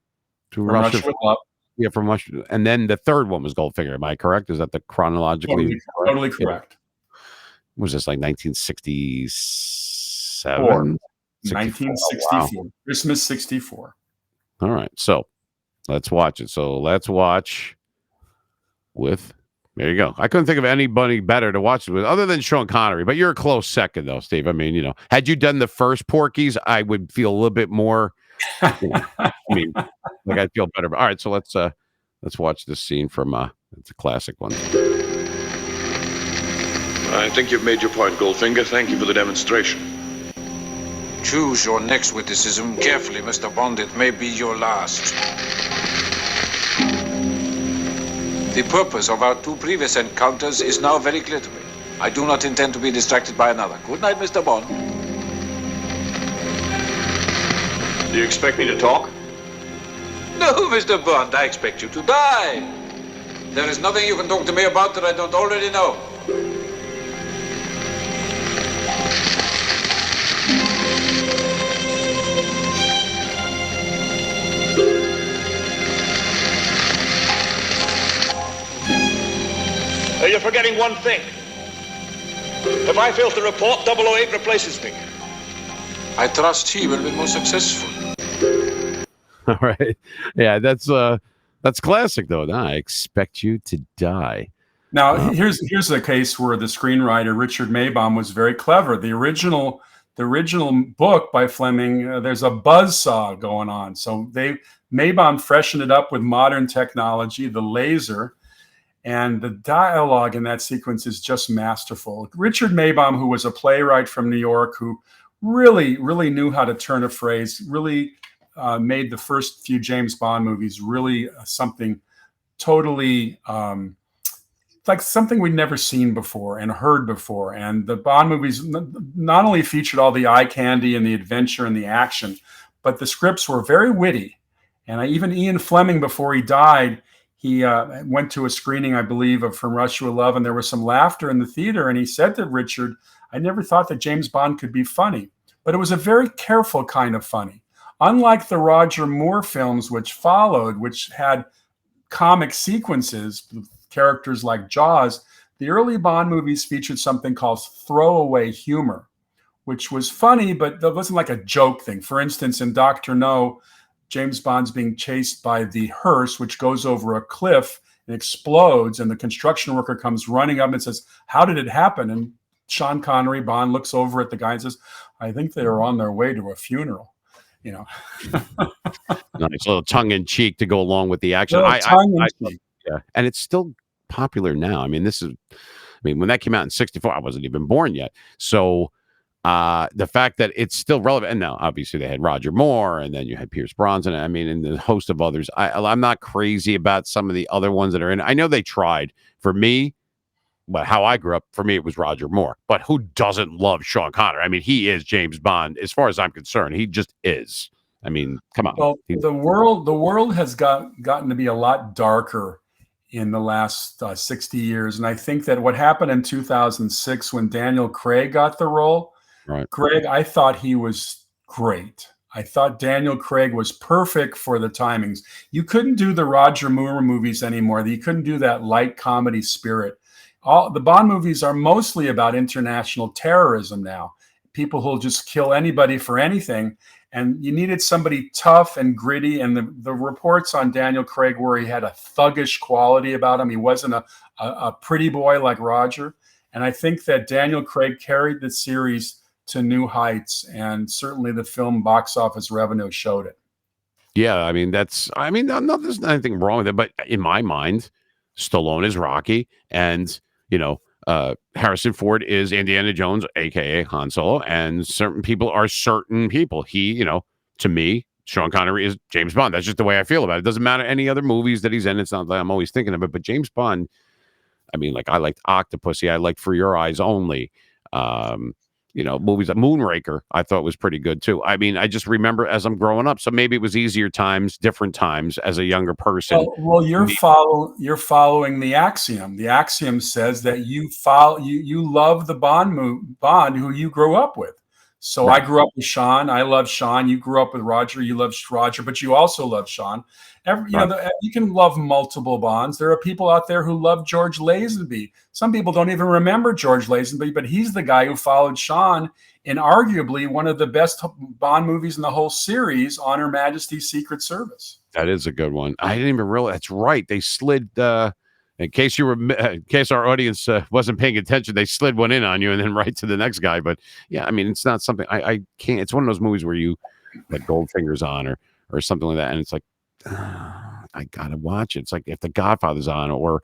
with Love. Yeah, from Russia. And then the third one was Goldfinger. Am I correct? Is that the chronologically? Totally correct. Was this like 1967? 1964. Wow. Christmas 64. All right. So let's watch it. So let's watch with. There you go. I couldn't think of anybody better to watch it with other than Sean Connery, but you're a close second though, Steve. I mean, had you done the first Porky's, I would feel a little bit more, I mean, like I'd feel better. But all right, so let's watch this scene from it's a classic one. I think you've made your point, Goldfinger. Thank you for the demonstration. Choose your next witticism carefully, Mr. Bond. It may be your last. The purpose of our 2 previous encounters is now very clear to me. I do not intend to be distracted by another. Good night, Mr. Bond. Do you expect me to talk? No, Mr. Bond, I expect you to die. There is nothing you can talk to me about that I don't already know. You're forgetting one thing. If I fail to report, 008 replaces me. I trust he will be more successful. All right. Yeah, that's classic though. I expect you to die. Now, here's a case where the screenwriter Richard Maibaum was very clever. The original book by Fleming, there's a buzzsaw going on. So Maibaum freshened it up with modern technology, the laser, and the dialogue in that sequence is just masterful. Richard Maibaum, who was a playwright from New York, who really, really knew how to turn a phrase, really made the first few James Bond movies really something totally like something we'd never seen before and heard before. And the Bond movies not only featured all the eye candy and the adventure and the action, but the scripts were very witty. And even Ian Fleming, before he died, he went to a screening, I believe, of From Russia with Love, and there was some laughter in the theater. And he said to Richard, I never thought that James Bond could be funny, but it was a very careful kind of funny. Unlike the Roger Moore films, which followed, which had comic sequences, characters like Jaws, the early Bond movies featured something called throwaway humor, which was funny, but that wasn't like a joke thing. For instance, in Dr. No, James Bond's being chased by the hearse, which goes over a cliff and explodes, and the construction worker comes running up and says, how did it happen? And Sean Connery, Bond, looks over at the guy and says, I think they are on their way to a funeral. Nice little tongue in cheek to go along with the action. Yeah, and it's still popular now. I mean, when that came out in '64, I wasn't even born yet. So the fact that it's still relevant, and now obviously they had Roger Moore, and then you had Pierce Brosnan. I mean, and the host of others. I'm not crazy about some of the other ones that are in. I know they tried. For me, but how I grew up, for me, it was Roger Moore. But who doesn't love Sean Connery? I mean, he is James Bond. As far as I'm concerned, he just is. I mean, come on. Well, the world has gotten to be a lot darker in the last 60 years. And I think that what happened in 2006 when Daniel Craig got the role, right. Craig, I thought he was great. I thought Daniel Craig was perfect for the timings. You couldn't do the Roger Moore movies anymore. You couldn't do that light comedy spirit. All the Bond movies are mostly about international terrorism now. People who'll just kill anybody for anything. And you needed somebody tough and gritty. And the reports on Daniel Craig were he had a thuggish quality about him. He wasn't a pretty boy like Roger. And I think that Daniel Craig carried the series to new heights. And certainly the film box office revenue showed it. Yeah, I mean, there's anything wrong with it. But in my mind, Stallone is Rocky. And, Harrison Ford is Indiana Jones, a.k.a. Han Solo, and certain people are certain people. He, to me, Sean Connery is James Bond. That's just the way I feel about it. It doesn't matter any other movies that he's in. It's not that I'm always thinking of it, but James Bond, I mean, like I liked Octopussy. I liked For Your Eyes Only. Movies like Moonraker, I thought was pretty good too. I mean, I just remember as I'm growing up, so maybe it was easier times, different times as a younger person. Well, you're following the axiom. The axiom says that you love the Bond who you grew up with. So right. I grew up with Sean. I love Sean. You grew up with Roger. You love Roger, but you also love Sean. You can love multiple Bonds. There are people out there who love George Lazenby. Some people don't even remember George Lazenby, but he's the guy who followed Sean in arguably one of the best Bond movies in the whole series, On Her Majesty's Secret Service. That is a good one. I didn't even realize. That's right. They slid In case in case our audience wasn't paying attention, they slid one in on you and then right to the next guy. But yeah, I mean, it's not something I can't. It's one of those movies where you like Goldfinger's on or something like that, and it's like I gotta watch it. It's like if The Godfather's on or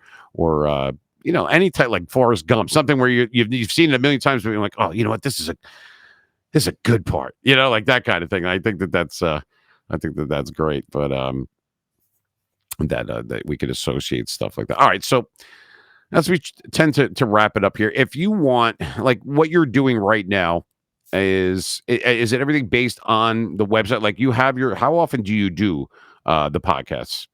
any type like Forrest Gump, something where you've seen it a million times, but you're like, oh, you know what, this is a good part, like that kind of thing. I think that's great, but that we could associate stuff like that. All right, so as we tend to wrap it up here, if you want, like what you're doing right now, is it everything based on the website? Like you have how often do you do the podcasts?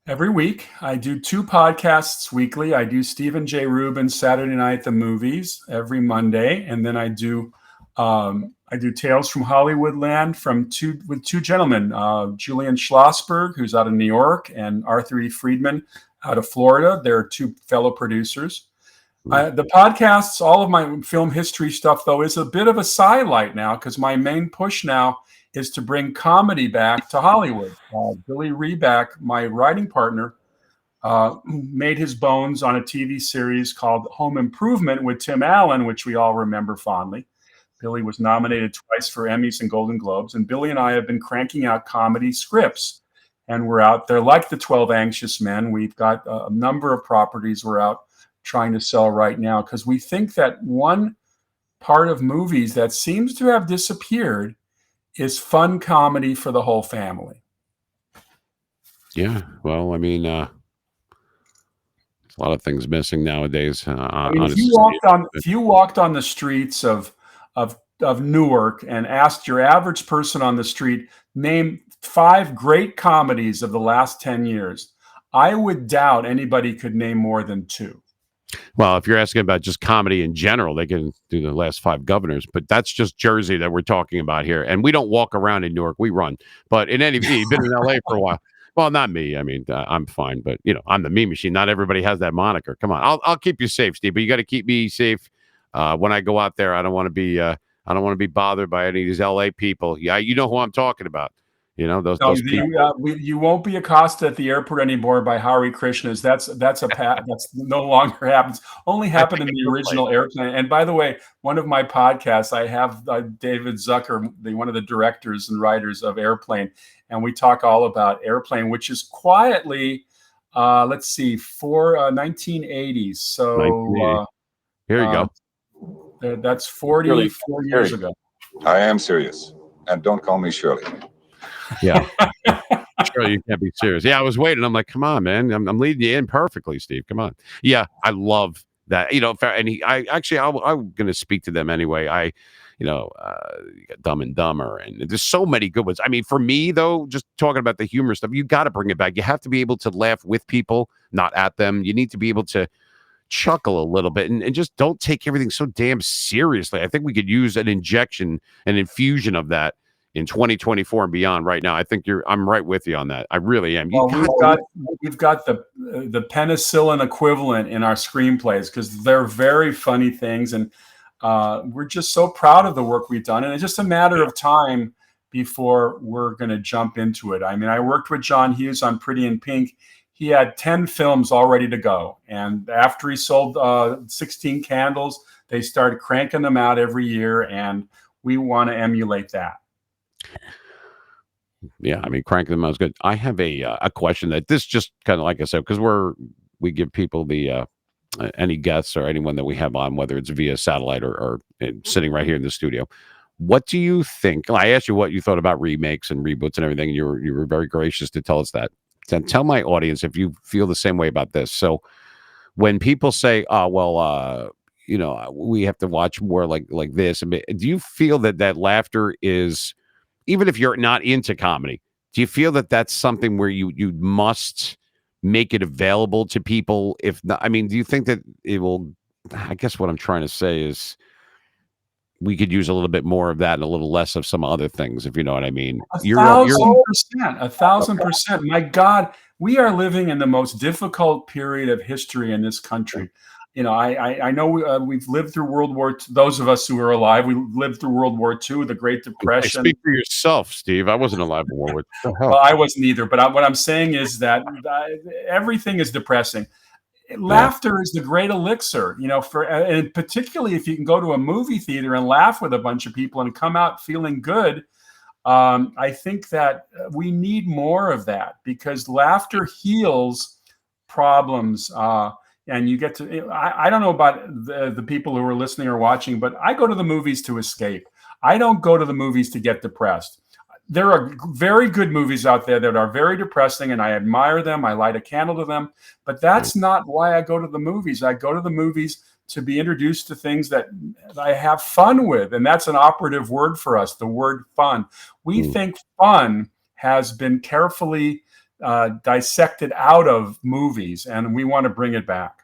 Every week. I do 2 podcasts weekly. I do Steven J Rubin Saturday Night the Movies every Monday, and then I do Tales from Hollywoodland with 2 gentlemen, Julian Schlossberg, who's out of New York, and Arthur E. Friedman out of Florida. They're 2 fellow producers. The podcasts, all of my film history stuff, though, is a bit of a sidelight now because my main push now is to bring comedy back to Hollywood. Billy Reback, my writing partner, made his bones on a TV series called Home Improvement with Tim Allen, which we all remember fondly. Billy was nominated twice for Emmys and Golden Globes, and Billy and I have been cranking out comedy scripts. And we're out there like the 12 Anxious Men. We've got a number of properties we're out trying to sell right now because we think that one part of movies that seems to have disappeared is fun comedy for the whole family. Yeah, well, I mean, there's a lot of things missing nowadays. If you walked on the streets of Newark and asked your average person on the street, name 5 great comedies of the last 10 years, I would doubt anybody could name more than 2. Well, if you're asking about just comedy in general, they can do the last 5 governors, but that's just Jersey that we're talking about here. And we don't walk around in Newark, we run. But in any, you've been in LA for a while. Well, not me. I mean, I'm fine, but I'm the meme machine. Not everybody has that moniker. Come on, I'll keep you safe, Steve. But you got to keep me safe when I go out there. I don't want to be bothered by any of these LA people. Yeah, you know who I'm talking about. Those you won't be accosted at the airport anymore by Hari Krishnas. That's no longer happens. Only happened in the original Airplane. And by the way, one of my podcasts, I have David Zucker, one of the directors and writers of Airplane, and we talk all about Airplane, which is quietly, let's see, for 1980s. So here you go. That's 44 years ago. I am serious, and don't call me Shirley. Yeah. Sure, you can't be serious. Yeah, I was waiting. I'm like, come on, man. I'm leading you in perfectly, Steve. Come on. Yeah, I love that. And I'm going to speak to them anyway. You got Dumb and Dumber, and there's so many good ones. I mean, for me, though, just talking about the humor stuff, you got to bring it back. You have to be able to laugh with people, not at them. You need to be able to chuckle a little bit and just don't take everything so damn seriously. I think we could use an infusion of that in 2024 and beyond right now. I think I'm right with you on that. I really am. We've got the penicillin equivalent in our screenplays because they're very funny things. And we're just so proud of the work we've done. And it's just a matter of time before we're going to jump into it. I mean, I worked with John Hughes on Pretty in Pink. He had 10 films all ready to go. And after he sold 16 Candles, they started cranking them out every year. And we want to emulate that. Yeah, I mean, cranking them out is good. I have a question that this just kind of, like I said, because we give people the any guests or anyone that we have on, whether it's via satellite or sitting right here in the studio. What do you think? I asked you what you thought about remakes and reboots and everything, and you were very gracious to tell us that. Then tell my audience if you feel the same way about this. So when people say, "Oh, well, we have to watch more like this," do you feel that laughter is, even if you're not into comedy, do you feel that that's something where you must make it available to people? If not, I mean, do you think that it will? I guess what I'm trying to say is we could use a little bit more of that and a little less of some other things, if you know what I mean. 1,000%. My God, we are living in the most difficult period of history in this country. I know we've lived through World War II. Those of us who are alive, we lived through World War II, the Great Depression. Speak for yourself, Steve. I wasn't alive in World War II. Well, I wasn't either. But what I'm saying is that everything is depressing. Laughter is the great elixir, and particularly if you can go to a movie theater and laugh with a bunch of people and come out feeling good. I think that we need more of that because laughter heals problems. And you get to, I don't know about the people who are listening or watching, but I go to the movies to escape. I don't go to the movies to get depressed. There are very good movies out there that are very depressing, and I admire them. I light a candle to them, but that's not why I go to the movies. I go to the movies to be introduced to things that I have fun with, and that's an operative word for us, the word fun. We think fun has been carefully dissected out of movies, and we want to bring it back.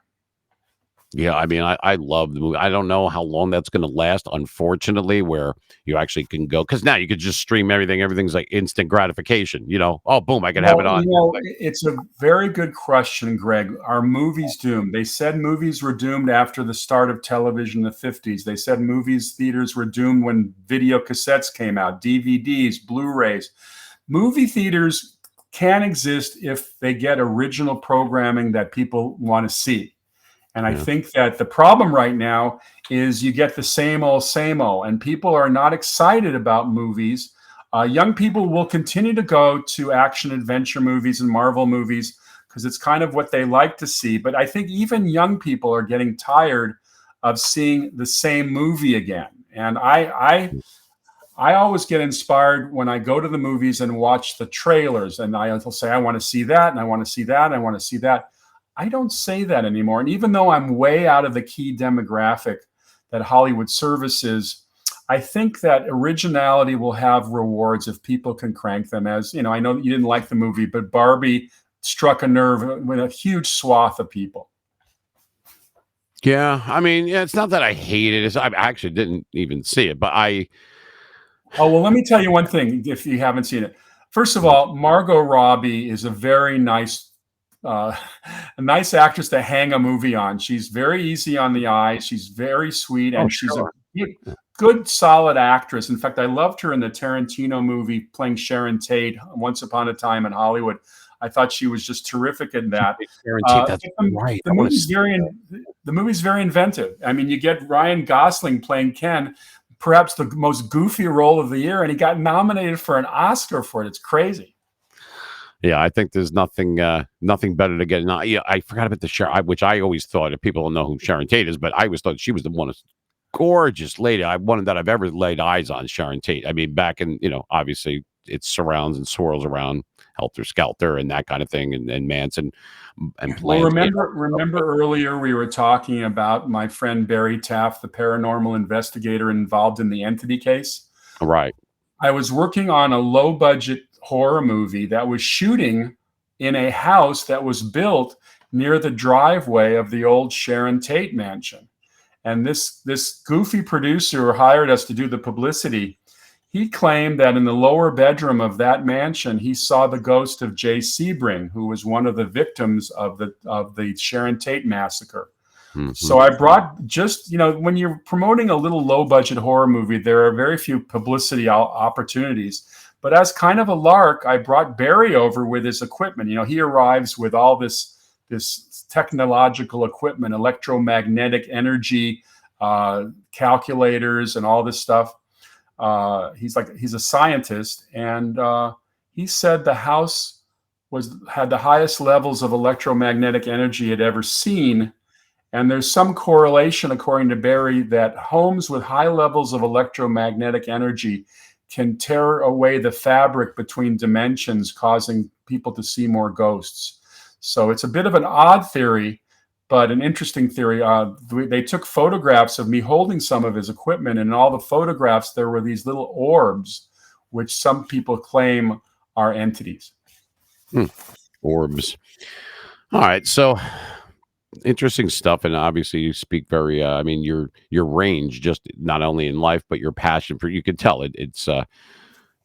Yeah, I mean, I love the movie. I don't know how long that's going to last, unfortunately, where you actually can go, because now you could just stream everything. Everything's like instant gratification, Oh, boom, I can have it on. It's a very good question, Greg. Are movies doomed? They said movies were doomed after the start of television in the 50s. They said theaters were doomed when video cassettes came out, DVDs, Blu-rays. Movie theaters can exist if they get original programming that people want to see. And I think that the problem right now is you get the same old, and people are not excited about movies. Young people will continue to go to action adventure movies and Marvel movies because it's kind of what they like to see. But I think even young people are getting tired of seeing the same movie again. And I always get inspired when I go to the movies and watch the trailers, and I'll say, I want to see that, and I want to see that, and I want to see that. I don't say that anymore. And even though I'm way out of the key demographic that Hollywood services, I think that originality will have rewards if people can crank them. As I know you didn't like the movie, but Barbie struck a nerve with a huge swath of people. Yeah, I mean, it's not that I hate it. I actually didn't even see it, but Oh, well, let me tell you one thing if you haven't seen it. First of all, Margot Robbie is a very nice a nice actress to hang a movie on. She's very easy on the eye. She's very sweet, and she's a good, solid actress. In fact, I loved her in the Tarantino movie playing Sharon Tate, Once Upon a Time in Hollywood. I thought she was just terrific in that. Sharon Tate, that's right. The movie's very inventive. I mean, you get Ryan Gosling playing Ken, perhaps the most goofy role of the year, and he got nominated for an Oscar for it. It's crazy. Yeah, I think there's nothing better to get. Yeah, I forgot about the Sharon, which I always thought, if people don't know who Sharon Tate is, but I always thought she was the one gorgeous lady. One that I've ever laid eyes on, Sharon Tate. I mean, back in, obviously it surrounds and swirls around Helter Skelter and that kind of thing, and Manson and Well, remember earlier we were talking about my friend Barry Taft, the paranormal investigator involved in the Entity case. Right. I was working on a low budget horror movie that was shooting in a house that was built near the driveway of the old Sharon Tate mansion. And this goofy producer who hired us to do the publicity, he claimed that in the lower bedroom of that mansion, he saw the ghost of Jay Sebring, who was one of the victims of the Sharon Tate massacre. Mm-hmm. So I brought when you're promoting a little low budget horror movie, there are very few publicity opportunities. But as kind of a lark, I brought Barry over with his equipment. He arrives with all this technological equipment, electromagnetic energy calculators, and all this stuff. He's a scientist, and he said the house had the highest levels of electromagnetic energy it ever seen. And there's some correlation, according to Barry, that homes with high levels of electromagnetic energy can tear away the fabric between dimensions, causing people to see more ghosts. So it's a bit of an odd theory, but an interesting theory. They took photographs of me holding some of his equipment, and in all the photographs, there were these little orbs, which some people claim are entities. Orbs. All right. So interesting stuff. And obviously you speak very, your range, just not only in life, but your passion for, you can tell it's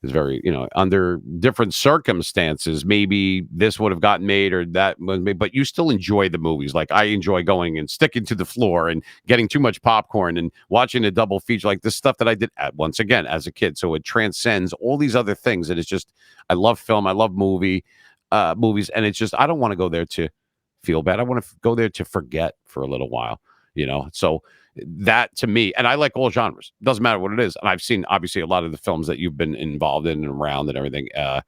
It's very, under different circumstances, maybe this would have gotten made or that was made, but you still enjoy the movies. Like I enjoy going and sticking to the floor and getting too much popcorn and watching a double feature, like this stuff that I did once again as a kid. So it transcends all these other things. And it's just, I love film. I love movies. And it's just, I don't want to go there to feel bad. I want to go there to forget for a little while, so that to me, and I like all genres, doesn't matter what it is. And I've seen obviously a lot of the films that you've been involved in and around and everything. And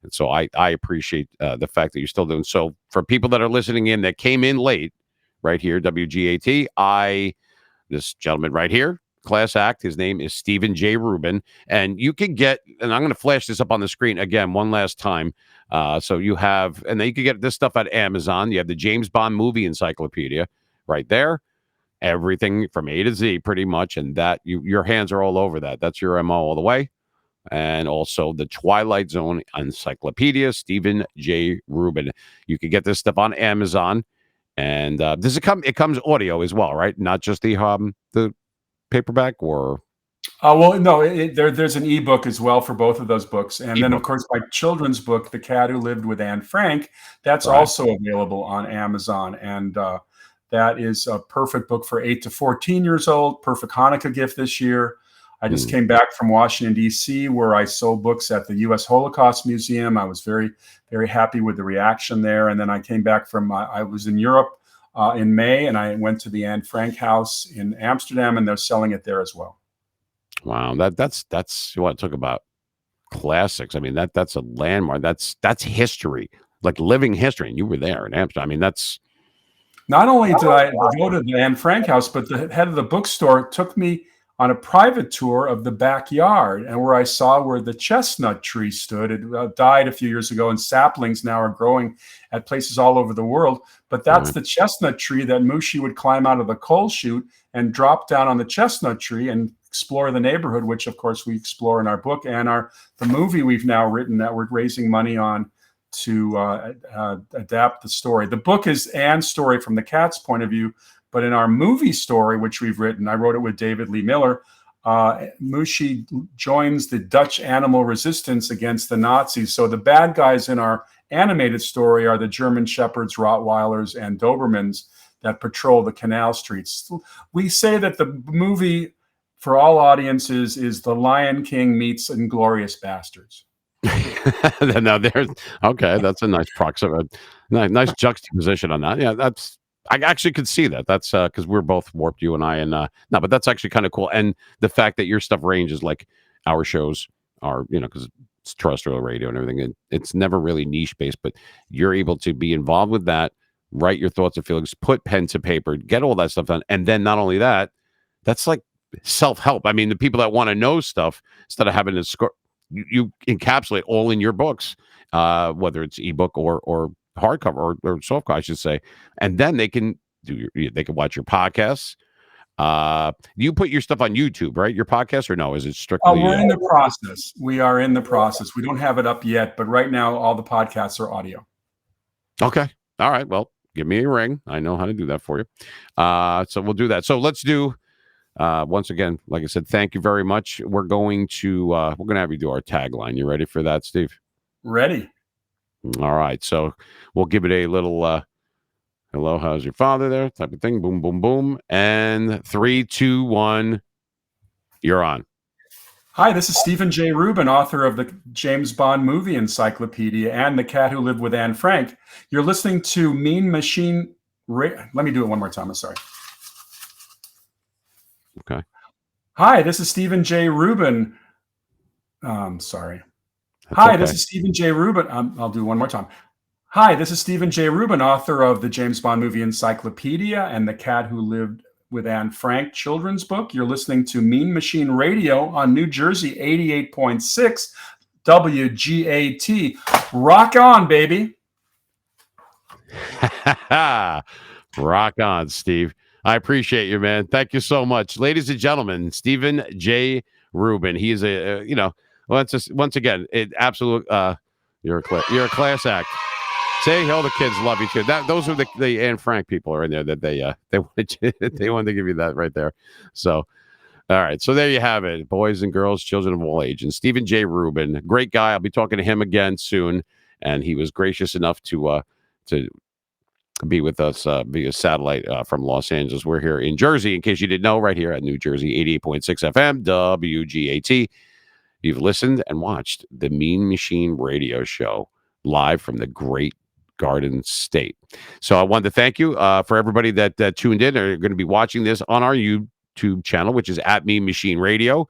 so I appreciate the fact that you're still doing. So for people that are listening in that came in late right here, WGAT, this gentleman right here, class act, his name is Steven J Rubin, and you can get, and I'm going to flash this up on the screen again one last time. So you have, and then you can get this stuff at Amazon. You have the James Bond movie encyclopedia right there. Everything from A to Z pretty much, and that your hands are all over that. That's your MO all the way. And also the Twilight Zone encyclopedia, Steven J Rubin. You can get this stuff on Amazon, and it comes audio as well, right? Not just the paperback or well, no, there's an ebook as well for both of those books. And then, of course, my children's book, The Cat Who Lived with Anne Frank, that's also available on Amazon. And that is a perfect book for 8 to 14 years old, perfect Hanukkah gift this year. I just came back from Washington, D.C., where I sold books at the U.S. Holocaust Museum. I was very, very happy with the reaction there. And then I came back from, I was in Europe in May, and I went to the Anne Frank house in Amsterdam, and they're selling it there as well. Wow, that's what talk about classics. I mean, that's a landmark. That's history, like living history. And you were there in Amsterdam. I mean, that's not only did I go to the Anne Frank house, but the head of the bookstore took me on a private tour of the backyard, and where I saw where the chestnut tree stood. It died a few years ago, and saplings now are growing at places all over the world. But that's the chestnut tree that Mushi would climb out of the coal chute and drop down on the chestnut tree and explore the neighborhood, which of course we explore in our book and the movie we've now written that we're raising money on to adapt the story. The book is Anne's story from the cat's point of view, but in our movie story, which we've written, I wrote it with David Lee Miller, Mushi joins the Dutch animal resistance against the Nazis. So the bad guys in our animated story are the German Shepherds, Rottweilers, and Dobermans that patrol the canal streets. We say that the movie for all audiences is The Lion King meets Inglourious Bastards. Now there's okay. That's a nice proximity, nice juxtaposition on that. Yeah, I actually could see that. That's because we're both warped, you and I, and no, but that's actually kind of cool. And the fact that your stuff ranges like our shows are, because it's terrestrial radio and everything, and it's never really niche based, but you're able to be involved with that, write your thoughts and feelings, put pen to paper, get all that stuff done, and then not only that, that's like self-help. I mean, the people that want to know stuff instead of having to score. You encapsulate all in your books, whether it's ebook or hardcover or softcover, I should say, and then they can watch your podcasts. You put your stuff on YouTube, right? Your podcast, or no? Is it strictly? We're in the process. We are in the process. We don't have it up yet, but right now all the podcasts are audio. Okay, all right. Well, give me a ring. I know how to do that for you. So we'll do that. So let's do. Once again, like I said, thank you very much. We're going to have you do our tagline. You ready for that, Steve? Ready. All right. So we'll give it a little hello, how's your father there? Type of thing. Boom, boom, boom. And 3, 2, 1. You're on. Hi, this is Steven J Rubin, author of the James Bond movie encyclopedia and The Cat Who Lived with Anne Frank. You're listening to Mean Machine. Let me do it one more time. I'm sorry. Okay. Hi, this is Steven J Rubin. Sorry. That's Hi, okay. this is Steven J Rubin. I'll do one more time. Hi, this is Steven J Rubin, author of the James Bond movie encyclopedia and The Cat Who Lived with Anne Frank children's book. You're listening to Mean Machine Radio on New Jersey 88.6 WGAT. Rock on, baby. Rock on, Steve. I appreciate you, man. Thank you so much. Ladies and gentlemen, Steven J Rubin. He is once again, it absolute you're a class act. Say all the kids love you too. Those are the Anne Frank people are in there that they wanted to give you that right there. So All right. So there you have it. Boys and girls, children of all ages. Steven J Rubin, great guy. I'll be talking to him again soon. And he was gracious enough to be with us via satellite from Los Angeles. We're here in Jersey, in case you didn't know, right here at New Jersey, 88.6 FM, WGAT. You've listened and watched the Mean Machine Radio Show live from the Great Garden State. So I wanted to thank you for everybody that tuned in or are going to be watching this on our YouTube channel, which is at Mean Machine Radio.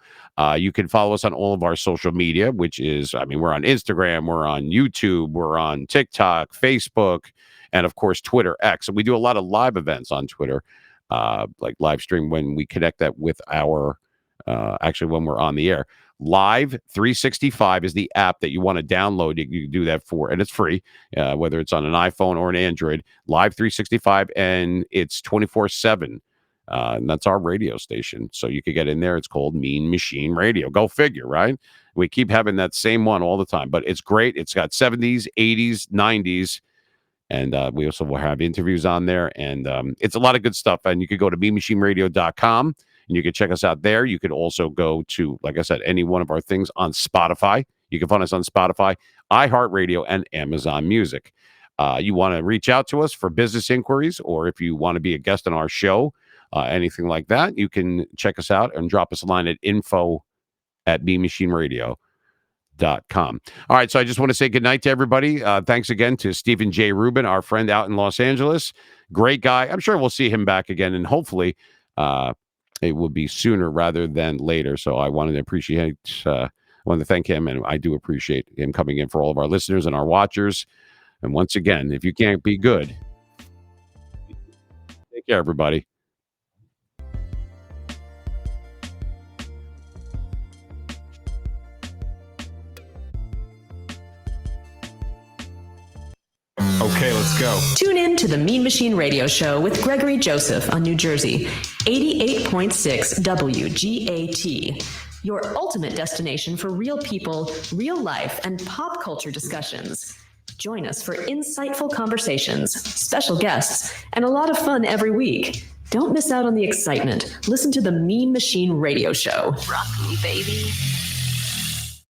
You can follow us on all of our social media, which is, we're on Instagram, we're on YouTube, we're on TikTok, Facebook, and of course, Twitter X. And we do a lot of live events on Twitter, like live stream when we connect that with our, when we're on the air. Live 365 is the app that you want to download. You can do that for, and it's free, whether it's on an iPhone or an Android. Live 365, and it's 24/7. And that's our radio station. So you could get in there. It's called Mean Machine Radio. Go figure, right? We keep having that same one all the time, but it's great. It's got 70s, 80s, 90s. And we also will have interviews on there. And it's a lot of good stuff. And you could go to meanmachineradio.com. And you can check us out there. You could also go to, like I said, any one of our things on Spotify. You can find us on Spotify, iHeartRadio, and Amazon Music. You want to reach out to us for business inquiries, or if you want to be a guest on our show, anything like that, you can check us out and drop us a line at info@bmachineradio.com. All right, so I just want to say goodnight to everybody. Thanks again to Steven J Rubin, our friend out in Los Angeles. Great guy. I'm sure we'll see him back again, and hopefully it will be sooner rather than later. So I wanted to thank him, and I do appreciate him coming in for all of our listeners and our watchers. And once again, if you can't be good, take care, everybody. Okay, let's go. Tune in to the Mean Machine Radio Show with Gregory Joseph on New Jersey, 88.6 WGAT. Your ultimate destination for real people, real life, and pop culture discussions. Join us for insightful conversations, special guests, and a lot of fun every week. Don't miss out on the excitement. Listen to the Mean Machine Radio Show. Rock me, baby.